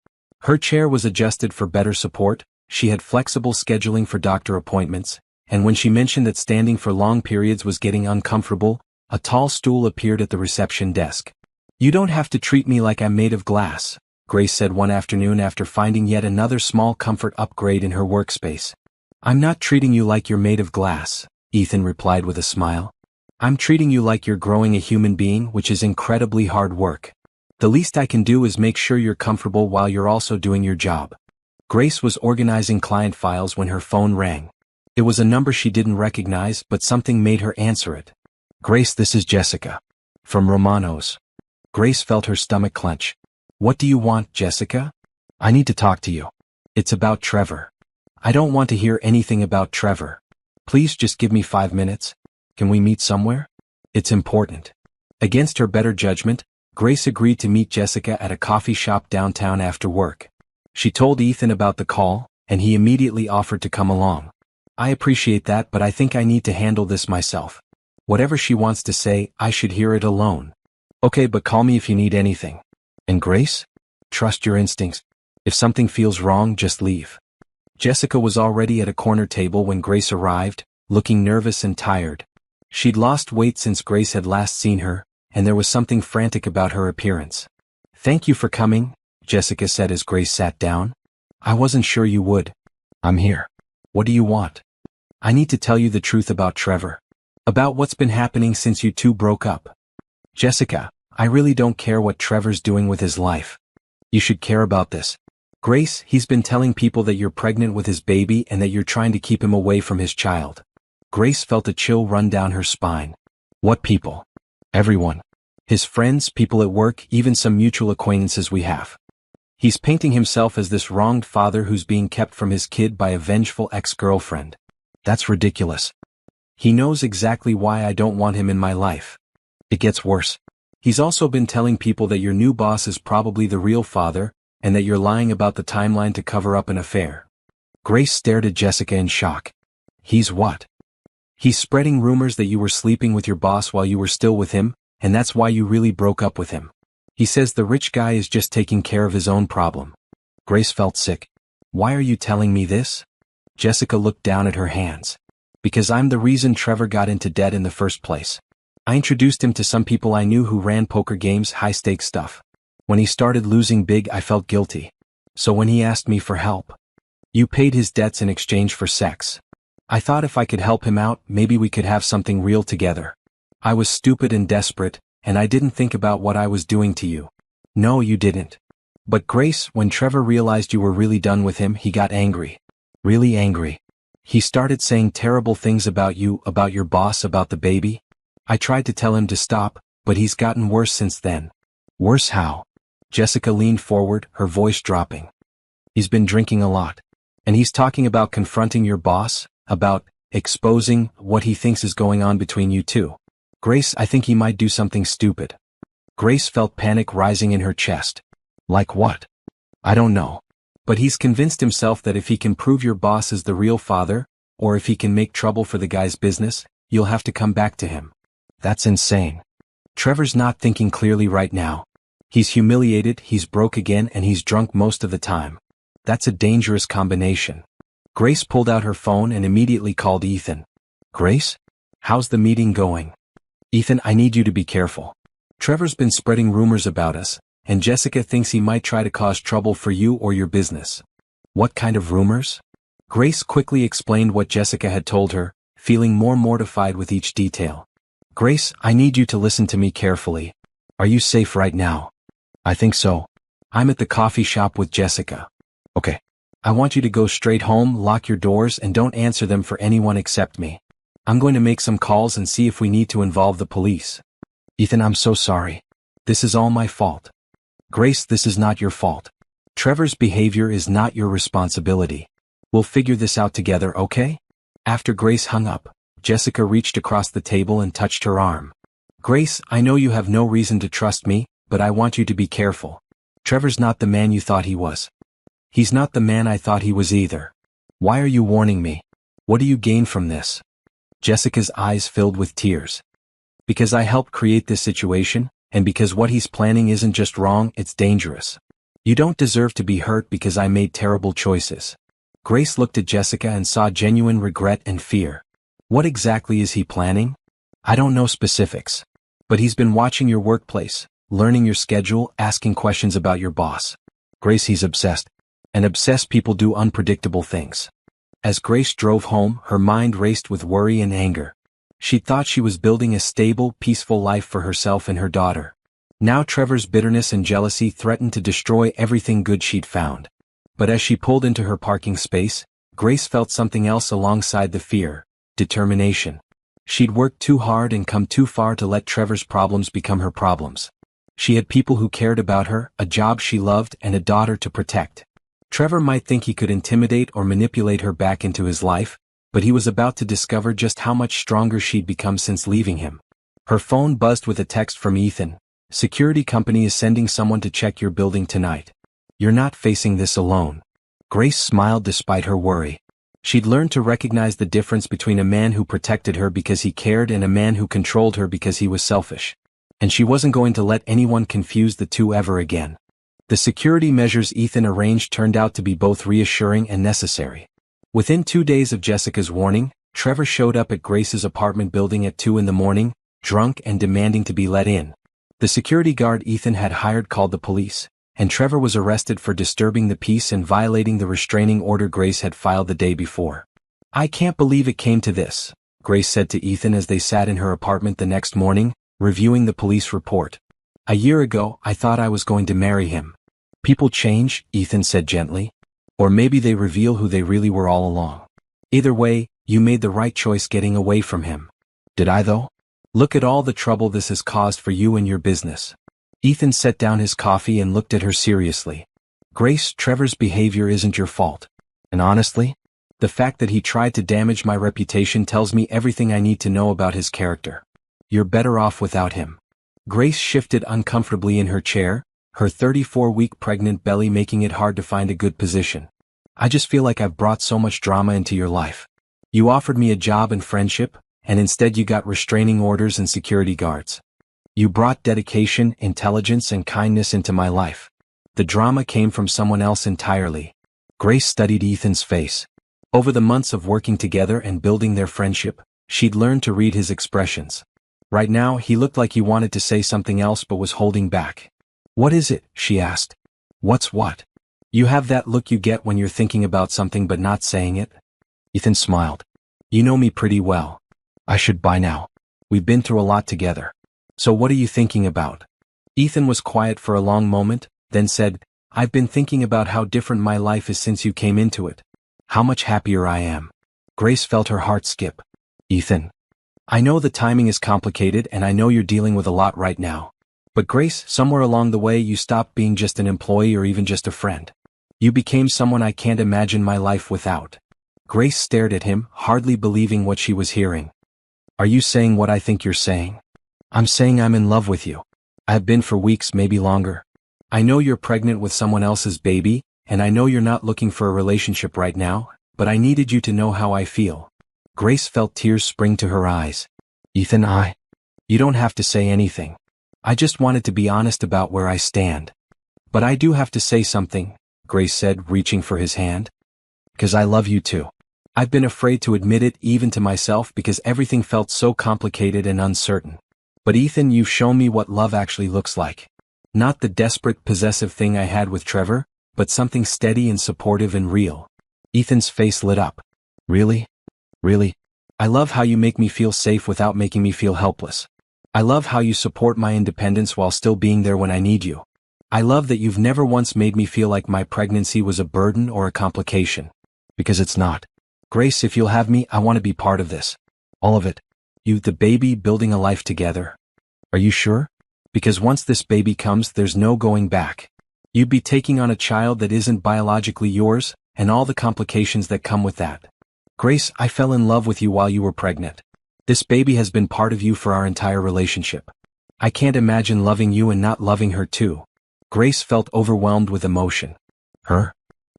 Her chair was adjusted for better support, she had flexible scheduling for doctor appointments, and when she mentioned that standing for long periods was getting uncomfortable, a tall stool appeared at the reception desk. "You don't have to treat me like I'm made of glass," Grace said one afternoon after finding yet another small comfort upgrade in her workspace. "I'm not treating you like you're made of glass," Ethan replied with a smile. "I'm treating you like you're growing a human being, which is incredibly hard work. The least I can do is make sure you're comfortable while you're also doing your job." Grace was organizing client files when her phone rang. It was a number she didn't recognize, but something made her answer it. "Grace, this is Jessica. From Romano's." Grace felt her stomach clench. "What do you want, Jessica?" "I need to talk to you. It's about Trevor." "I don't want to hear anything about Trevor. Please just give me 5 minutes. Can we meet somewhere? It's important." Against her better judgment, Grace agreed to meet Jessica at a coffee shop downtown after work. She told Ethan about the call, and he immediately offered to come along. "I appreciate that, but I think I need to handle this myself. Whatever she wants to say, I should hear it alone." "Okay, but call me if you need anything." "And Grace? Trust your instincts. If something feels wrong, just leave." Jessica was already at a corner table when Grace arrived, looking nervous and tired. She'd lost weight since Grace had last seen her, and there was something frantic about her appearance. "Thank you for coming," Jessica said as Grace sat down. "I wasn't sure you would." "I'm here. What do you want?" "I need to tell you the truth about Trevor. About what's been happening since you two broke up." "Jessica, I really don't care what Trevor's doing with his life. You should care about this. Grace, he's been telling people that you're pregnant with his baby and that you're trying to keep him away from his child." Grace felt a chill run down her spine. "What people?" "Everyone. His friends, people at work, even some mutual acquaintances we have. He's painting himself as this wronged father who's being kept from his kid by a vengeful ex-girlfriend. That's ridiculous. He knows exactly why I don't want him in my life. It gets worse. He's also been telling people that your new boss is probably the real father, and that you're lying about the timeline to cover up an affair." Grace stared at Jessica in shock. "He's what?" "He's spreading rumors that you were sleeping with your boss while you were still with him, and that's why you really broke up with him. He says the rich guy is just taking care of his own problem." Grace felt sick. "Why are you telling me this?" Jessica looked down at her hands. "Because I'm the reason Trevor got into debt in the first place. I introduced him to some people I knew who ran poker games, high-stakes stuff. When he started losing big, I felt guilty. So when he asked me for help, you paid his debts in exchange for sex. I thought if I could help him out, maybe we could have something real together. I was stupid and desperate, and I didn't think about what I was doing to you." "No, you didn't. But Grace, when Trevor realized you were really done with him, he got angry. Really angry. He started saying terrible things about you, about your boss, about the baby. I tried to tell him to stop, but he's gotten worse since then." "Worse how?" Jessica leaned forward, her voice dropping. "He's been drinking a lot. And he's talking about confronting your boss, about exposing what he thinks is going on between you two. Grace, I think he might do something stupid." Grace felt panic rising in her chest. "Like what?" "I don't know. But he's convinced himself that if he can prove your boss is the real father, or if he can make trouble for the guy's business, you'll have to come back to him. That's insane. Trevor's not thinking clearly right now. He's humiliated, he's broke again, and he's drunk most of the time. That's a dangerous combination." Grace pulled out her phone and immediately called Ethan. "Grace? How's the meeting going?" "Ethan, I need you to be careful. Trevor's been spreading rumors about us, and Jessica thinks he might try to cause trouble for you or your business." "What kind of rumors?" Grace quickly explained what Jessica had told her, feeling more mortified with each detail. "Grace, I need you to listen to me carefully. Are you safe right now?" "I think so. I'm at the coffee shop with Jessica." "Okay. I want you to go straight home, lock your doors, and don't answer them for anyone except me. I'm going to make some calls and see if we need to involve the police. Ethan, I'm so sorry. This is all my fault. Grace, this is not your fault. Trevor's behavior is not your responsibility. We'll figure this out together, okay? After Grace hung up, Jessica reached across the table and touched her arm. Grace, I know you have no reason to trust me, but I want you to be careful. Trevor's not the man you thought he was. He's not the man I thought he was either. Why are you warning me? What do you gain from this? Jessica's eyes filled with tears. Because I helped create this situation, and because what he's planning isn't just wrong, it's dangerous. You don't deserve to be hurt because I made terrible choices. Grace looked at Jessica and saw genuine regret and fear. What exactly is he planning? I don't know specifics. But he's been watching your workplace, learning your schedule, asking questions about your boss. Grace, he's obsessed. And obsessed people do unpredictable things. As Grace drove home, her mind raced with worry and anger. She thought she was building a stable, peaceful life for herself and her daughter. Now Trevor's bitterness and jealousy threatened to destroy everything good she'd found. But as she pulled into her parking space, Grace felt something else alongside the fear: determination. She'd worked too hard and come too far to let Trevor's problems become her problems. She had people who cared about her, a job she loved, and a daughter to protect. Trevor might think he could intimidate or manipulate her back into his life, but he was about to discover just how much stronger she'd become since leaving him. Her phone buzzed with a text from Ethan. Security company is sending someone to check your building tonight. You're not facing this alone. Grace smiled despite her worry. She'd learned to recognize the difference between a man who protected her because he cared and a man who controlled her because he was selfish. And she wasn't going to let anyone confuse the two ever again. The security measures Ethan arranged turned out to be both reassuring and necessary. Within 2 days of Jessica's warning, Trevor showed up at Grace's apartment building at 2 in the morning, drunk and demanding to be let in. The security guard Ethan had hired called the police, and Trevor was arrested for disturbing the peace and violating the restraining order Grace had filed the day before. I can't believe it came to this, Grace said to Ethan as they sat in her apartment the next morning, reviewing the police report. A year ago, I thought I was going to marry him. People change, Ethan said gently. Or maybe they reveal who they really were all along. Either way, you made the right choice getting away from him. Did I though? Look at all the trouble this has caused for you and your business. Ethan set down his coffee and looked at her seriously. Grace, Trevor's behavior isn't your fault. And honestly, the fact that he tried to damage my reputation tells me everything I need to know about his character. You're better off without him. Grace shifted uncomfortably in her chair, her 34-week pregnant belly making it hard to find a good position. I just feel like I've brought so much drama into your life. You offered me a job and friendship, and instead you got restraining orders and security guards. You brought dedication, intelligence, and kindness into my life. The drama came from someone else entirely. Grace studied Ethan's face. Over the months of working together and building their friendship, she'd learned to read his expressions. Right now, he looked like he wanted to say something else but was holding back. What is it? She asked. What's what? You have that look you get when you're thinking about something but not saying it. Ethan smiled. You know me pretty well. I should by now. We've been through a lot together. So what are you thinking about? Ethan was quiet for a long moment, then said, I've been thinking about how different my life is since you came into it. How much happier I am. Grace felt her heart skip. Ethan. I know the timing is complicated and I know you're dealing with a lot right now. But Grace, somewhere along the way you stopped being just an employee or even just a friend. You became someone I can't imagine my life without. Grace stared at him, hardly believing what she was hearing. Are you saying what I think you're saying? I'm saying I'm in love with you. I've been for weeks, maybe longer. I know you're pregnant with someone else's baby, and I know you're not looking for a relationship right now, but I needed you to know how I feel. Grace felt tears spring to her eyes. Ethan, You don't have to say anything. I just wanted to be honest about where I stand. But I do have to say something, Grace said, reaching for his hand. 'Cause I love you too. I've been afraid to admit it even to myself because everything felt so complicated and uncertain. But Ethan, you've shown me what love actually looks like. Not the desperate, possessive thing I had with Trevor, but something steady and supportive and real. Ethan's face lit up. Really? Really? I love how you make me feel safe without making me feel helpless. I love how you support my independence while still being there when I need you. I love that you've never once made me feel like my pregnancy was a burden or a complication. Because it's not. Grace, if you'll have me, I want to be part of this. All of it. You, the baby, building a life together. Are you sure? Because once this baby comes, there's no going back. You'd be taking on a child that isn't biologically yours, and all the complications that come with that. Grace, I fell in love with you while you were pregnant. This baby has been part of you for our entire relationship. I can't imagine loving you and not loving her too. Grace felt overwhelmed with emotion. Her?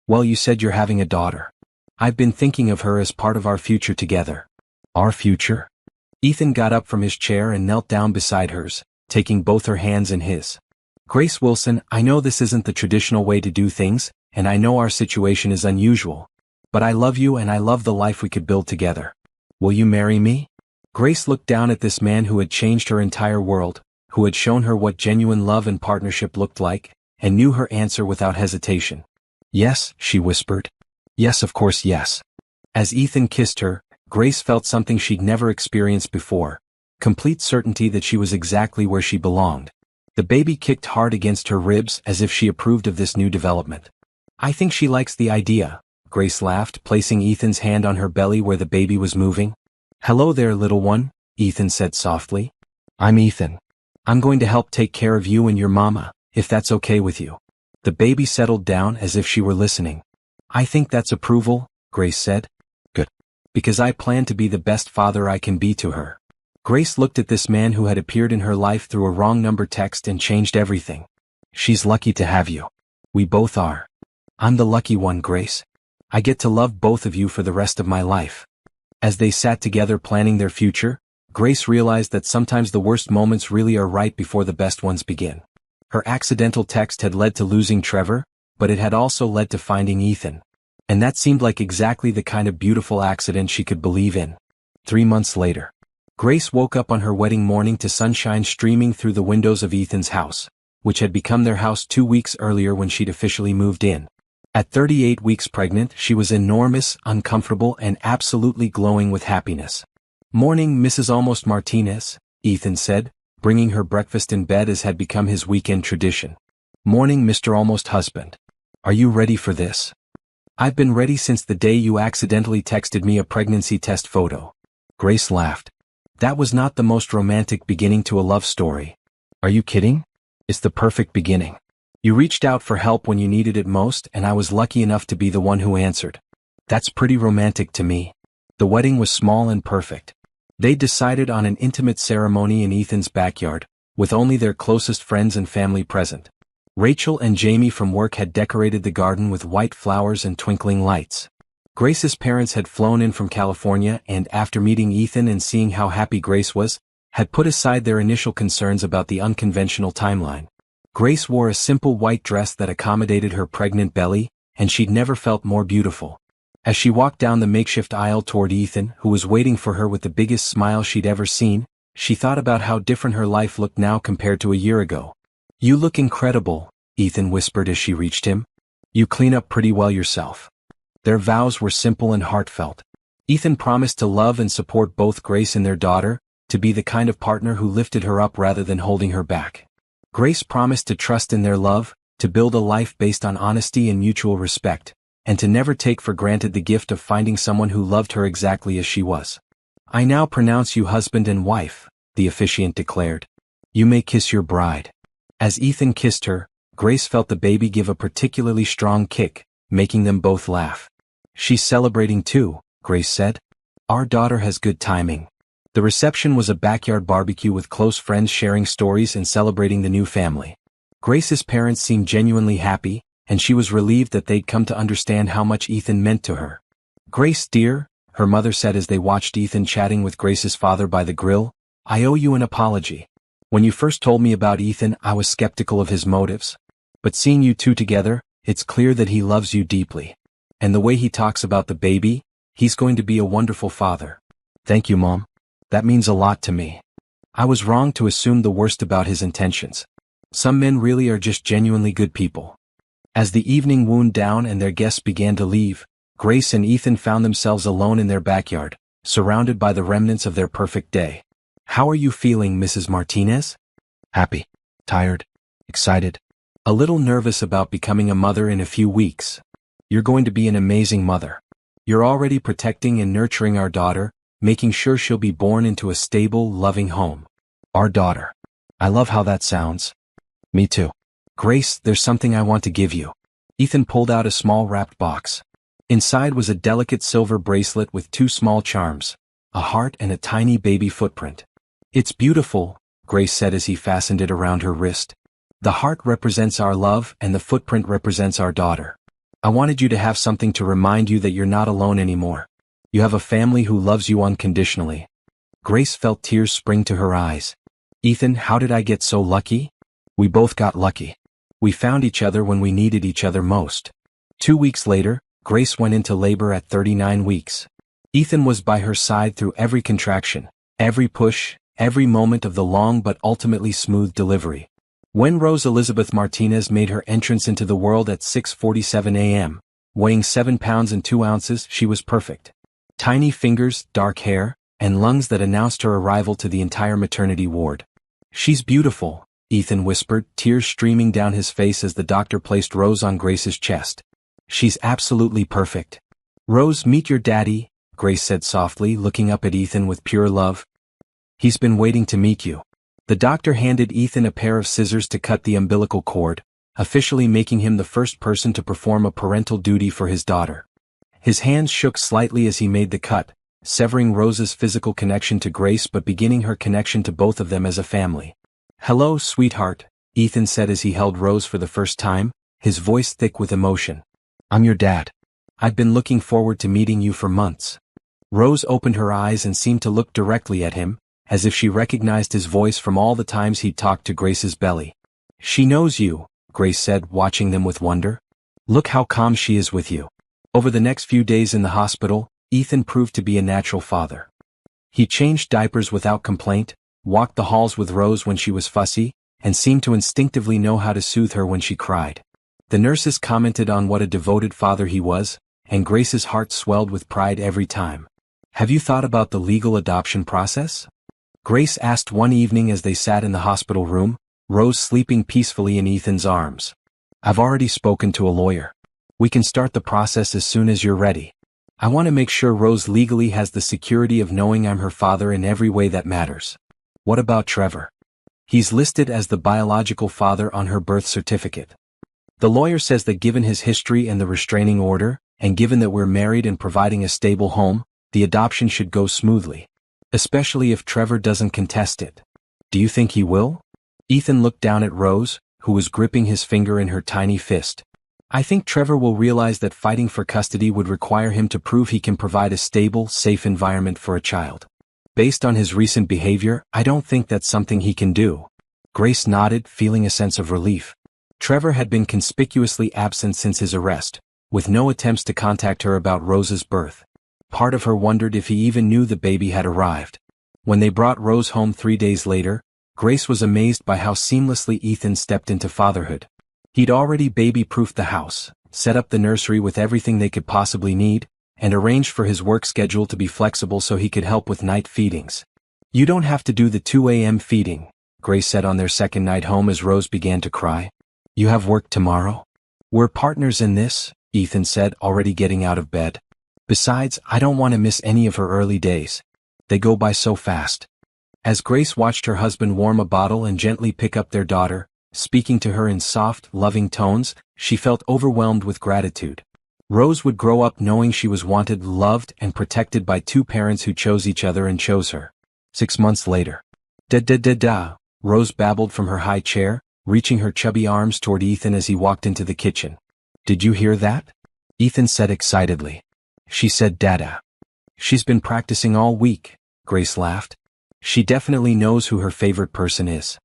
Well, you said you're having a daughter. I've been thinking of her as part of our future together. Our future? Ethan got up from his chair and knelt down beside hers, taking both her hands in his. Grace Wilson, I know this isn't the traditional way to do things, and I know our situation is unusual. But I love you and I love the life we could build together. Will you marry me? Grace looked down at this man who had changed her entire world, who had shown her what genuine love and partnership looked like, and knew her answer without hesitation. Yes, she whispered. Yes, of course, yes. As Ethan kissed her, Grace felt something she'd never experienced before, complete certainty that she was exactly where she belonged. The baby kicked hard against her ribs as if she approved of this new development. I think she likes the idea, Grace laughed, placing Ethan's hand on her belly where the baby was moving. Hello there, little one, Ethan said softly. I'm Ethan. I'm going to help take care of you and your mama, if that's okay with you. The baby settled down as if she were listening. I think that's approval, Grace said. Good. Because I plan to be the best father I can be to her. Grace looked at this man who had appeared in her life through a wrong number text and changed everything. She's lucky to have you. We both are. I'm the lucky one, Grace. I get to love both of you for the rest of my life. As they sat together planning their future, Grace realized that sometimes the worst moments really are right before the best ones begin. Her accidental text had led to losing Trevor, but it had also led to finding Ethan. And that seemed like exactly the kind of beautiful accident she could believe in. 3 months later, Grace woke up on her wedding morning to sunshine streaming through the windows of Ethan's house, which had become their house 2 weeks earlier when she'd officially moved in. At 38 weeks pregnant, she was enormous, uncomfortable, and absolutely glowing with happiness. Morning, Mrs. Almost Martinez, Ethan said, bringing her breakfast in bed as had become his weekend tradition. Morning, Mr. Almost Husband. Are you ready for this? I've been ready since the day you accidentally texted me a pregnancy test photo. Grace laughed. That was not the most romantic beginning to a love story. Are you kidding? It's the perfect beginning. You reached out for help when you needed it most, and I was lucky enough to be the one who answered. That's pretty romantic to me. The wedding was small and perfect. They decided on an intimate ceremony in Ethan's backyard, with only their closest friends and family present. Rachel and Jamie from work had decorated the garden with white flowers and twinkling lights. Grace's parents had flown in from California and, after meeting Ethan and seeing how happy Grace was, had put aside their initial concerns about the unconventional timeline. Grace wore a simple white dress that accommodated her pregnant belly, and she'd never felt more beautiful. As she walked down the makeshift aisle toward Ethan, who was waiting for her with the biggest smile she'd ever seen, she thought about how different her life looked now compared to a year ago. You look incredible, Ethan whispered as she reached him. You clean up pretty well yourself. Their vows were simple and heartfelt. Ethan promised to love and support both Grace and their daughter, to be the kind of partner who lifted her up rather than holding her back. Grace promised to trust in their love, to build a life based on honesty and mutual respect, and to never take for granted the gift of finding someone who loved her exactly as she was. I now pronounce you husband and wife, the officiant declared. You may kiss your bride. As Ethan kissed her, Grace felt the baby give a particularly strong kick, making them both laugh. She's celebrating too, Grace said. Our daughter has good timing. The reception was a backyard barbecue with close friends sharing stories and celebrating the new family. Grace's parents seemed genuinely happy, and she was relieved that they'd come to understand how much Ethan meant to her. Grace, dear, her mother said as they watched Ethan chatting with Grace's father by the grill, I owe you an apology. When you first told me about Ethan, I was skeptical of his motives. But seeing you two together, it's clear that he loves you deeply. And the way he talks about the baby, he's going to be a wonderful father. Thank you, Mom. That means a lot to me. I was wrong to assume the worst about his intentions. Some men really are just genuinely good people. As the evening wound down and their guests began to leave, Grace and Ethan found themselves alone in their backyard, surrounded by the remnants of their perfect day. How are you feeling, Mrs. Martinez? Happy, tired, excited, a little nervous about becoming a mother in a few weeks. You're going to be an amazing mother. You're already protecting and nurturing our daughter, making sure she'll be born into a stable, loving home. Our daughter. I love how that sounds. Me too. Grace, there's something I want to give you. Ethan pulled out a small wrapped box. Inside was a delicate silver bracelet with two small charms, a heart and a tiny baby footprint. It's beautiful, Grace said as he fastened it around her wrist. The heart represents our love and the footprint represents our daughter. I wanted you to have something to remind you that you're not alone anymore. You have a family who loves you unconditionally. Grace felt tears spring to her eyes. Ethan, how did I get so lucky? We both got lucky. We found each other when we needed each other most. 2 weeks later, Grace went into labor at 39 weeks. Ethan was by her side through every contraction, every push, every moment of the long but ultimately smooth delivery. When Rose Elizabeth Martinez made her entrance into the world at 6:47 a.m., weighing 7 pounds and 2 ounces, she was perfect. Tiny fingers, dark hair, and lungs that announced her arrival to the entire maternity ward. She's beautiful, Ethan whispered, tears streaming down his face as the doctor placed Rose on Grace's chest. She's absolutely perfect. Rose, meet your daddy, Grace said softly, looking up at Ethan with pure love. He's been waiting to meet you. The doctor handed Ethan a pair of scissors to cut the umbilical cord, officially making him the first person to perform a parental duty for his daughter. His hands shook slightly as he made the cut, severing Rose's physical connection to Grace but beginning her connection to both of them as a family. Hello, sweetheart, Ethan said as he held Rose for the first time, his voice thick with emotion. I'm your dad. I've been looking forward to meeting you for months. Rose opened her eyes and seemed to look directly at him, as if she recognized his voice from all the times he'd talked to Grace's belly. She knows you, Grace said, watching them with wonder. Look how calm she is with you. Over the next few days in the hospital, Ethan proved to be a natural father. He changed diapers without complaint, walked the halls with Rose when she was fussy, and seemed to instinctively know how to soothe her when she cried. The nurses commented on what a devoted father he was, and Grace's heart swelled with pride every time. Have you thought about the legal adoption process? Grace asked one evening as they sat in the hospital room, Rose sleeping peacefully in Ethan's arms. I've already spoken to a lawyer. We can start the process as soon as you're ready. I want to make sure Rose legally has the security of knowing I'm her father in every way that matters. What about Trevor? He's listed as the biological father on her birth certificate. The lawyer says that given his history and the restraining order, and given that we're married and providing a stable home, the adoption should go smoothly. Especially if Trevor doesn't contest it. Do you think he will? Ethan looked down at Rose, who was gripping his finger in her tiny fist. I think Trevor will realize that fighting for custody would require him to prove he can provide a stable, safe environment for a child. Based on his recent behavior, I don't think that's something he can do. Grace nodded, feeling a sense of relief. Trevor had been conspicuously absent since his arrest, with no attempts to contact her about Rose's birth. Part of her wondered if he even knew the baby had arrived. When they brought Rose home 3 days later, Grace was amazed by how seamlessly Ethan stepped into fatherhood. He'd already baby-proofed the house, set up the nursery with everything they could possibly need, and arranged for his work schedule to be flexible so he could help with night feedings. You don't have to do the 2 a.m. feeding, Grace said on their second night home as Rose began to cry. You have work tomorrow? We're partners in this, Ethan said, already getting out of bed. Besides, I don't want to miss any of her early days. They go by so fast. As Grace watched her husband warm a bottle and gently pick up their daughter, speaking to her in soft, loving tones, she felt overwhelmed with gratitude. Rose would grow up knowing she was wanted, loved, and protected by two parents who chose each other and chose her. 6 months later. Da-da-da-da, Rose babbled from her high chair, reaching her chubby arms toward Ethan as he walked into the kitchen. Did you hear that? Ethan said excitedly. She said dada. She's been practicing all week, Grace laughed. She definitely knows who her favorite person is.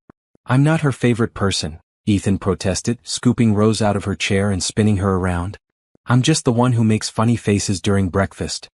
I'm not her favorite person, Ethan protested, scooping Rose out of her chair and spinning her around. I'm just the one who makes funny faces during breakfast.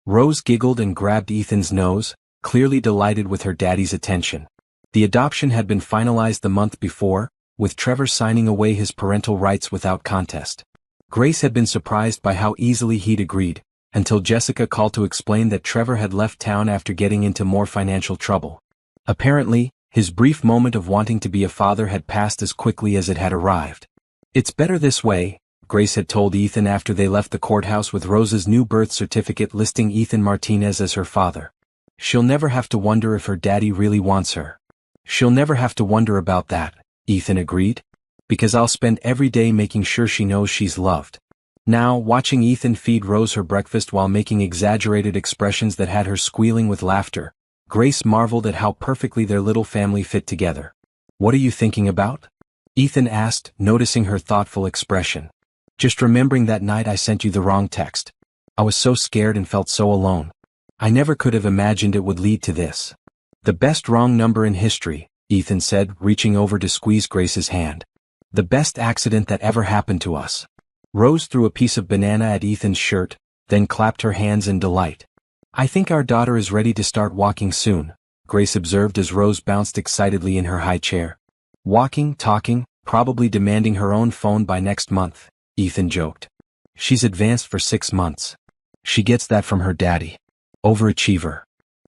Rose giggled and grabbed Ethan's nose, clearly delighted with her daddy's attention. The adoption had been finalized the month before, with Trevor signing away his parental rights without contest. Grace had been surprised by how easily he'd agreed, until Jessica called to explain that Trevor had left town after getting into more financial trouble. Apparently, his brief moment of wanting to be a father had passed as quickly as it had arrived. It's better this way, Grace had told Ethan after they left the courthouse with Rose's new birth certificate listing Ethan Martinez as her father. She'll never have to wonder if her daddy really wants her. She'll never have to wonder about that, Ethan agreed. Because I'll spend every day making sure she knows she's loved. Now, watching Ethan feed Rose her breakfast while making exaggerated expressions that had her squealing with laughter, Grace marveled at how perfectly their little family fit together. "What are you thinking about?" Ethan asked, noticing her thoughtful expression. "Just remembering that night I sent you the wrong text. I was so scared and felt so alone. I never could have imagined it would lead to this." "The best wrong number in history," Ethan said, reaching over to squeeze Grace's hand. "The best accident that ever happened to us." Rose threw a piece of banana at Ethan's shirt, then clapped her hands in delight. "I think our daughter is ready to start walking soon," Grace observed as Rose bounced excitedly in her high chair. "Walking, talking, probably demanding her own phone by next month," Ethan joked. "She's advanced for 6 months. She gets that from her daddy. Overachiever."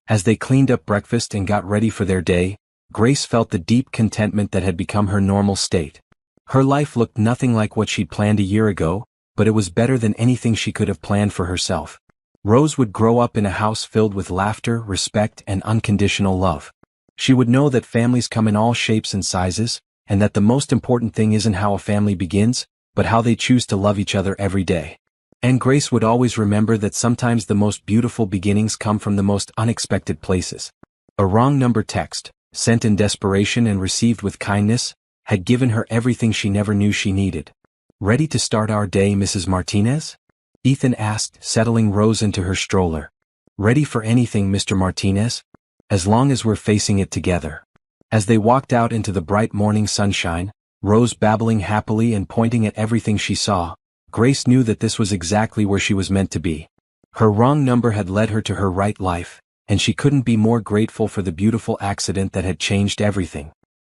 As they cleaned up breakfast and got ready for their day, Grace felt the deep contentment that had become her normal state. Her life looked nothing like what she'd planned a year ago, but it was better than anything she could have planned for herself. Rose would grow up in a house filled with laughter, respect, and unconditional love. She would know that families come in all shapes and sizes, and that the most important thing isn't how a family begins, but how they choose to love each other every day. And Grace would always remember that sometimes the most beautiful beginnings come from the most unexpected places. A wrong number text, sent in desperation and received with kindness, had given her everything she never knew she needed. "Ready to start our day, Mrs. Martinez?" Ethan asked, settling Rose into her stroller. "Ready for anything, Mr. Martinez? As long as we're facing it together." As they walked out into the bright morning sunshine, Rose babbling happily and pointing at everything she saw, Grace knew that this was exactly where she was meant to be. Her wrong number had led her to her right life, and she couldn't be more grateful for the beautiful accident that had changed everything.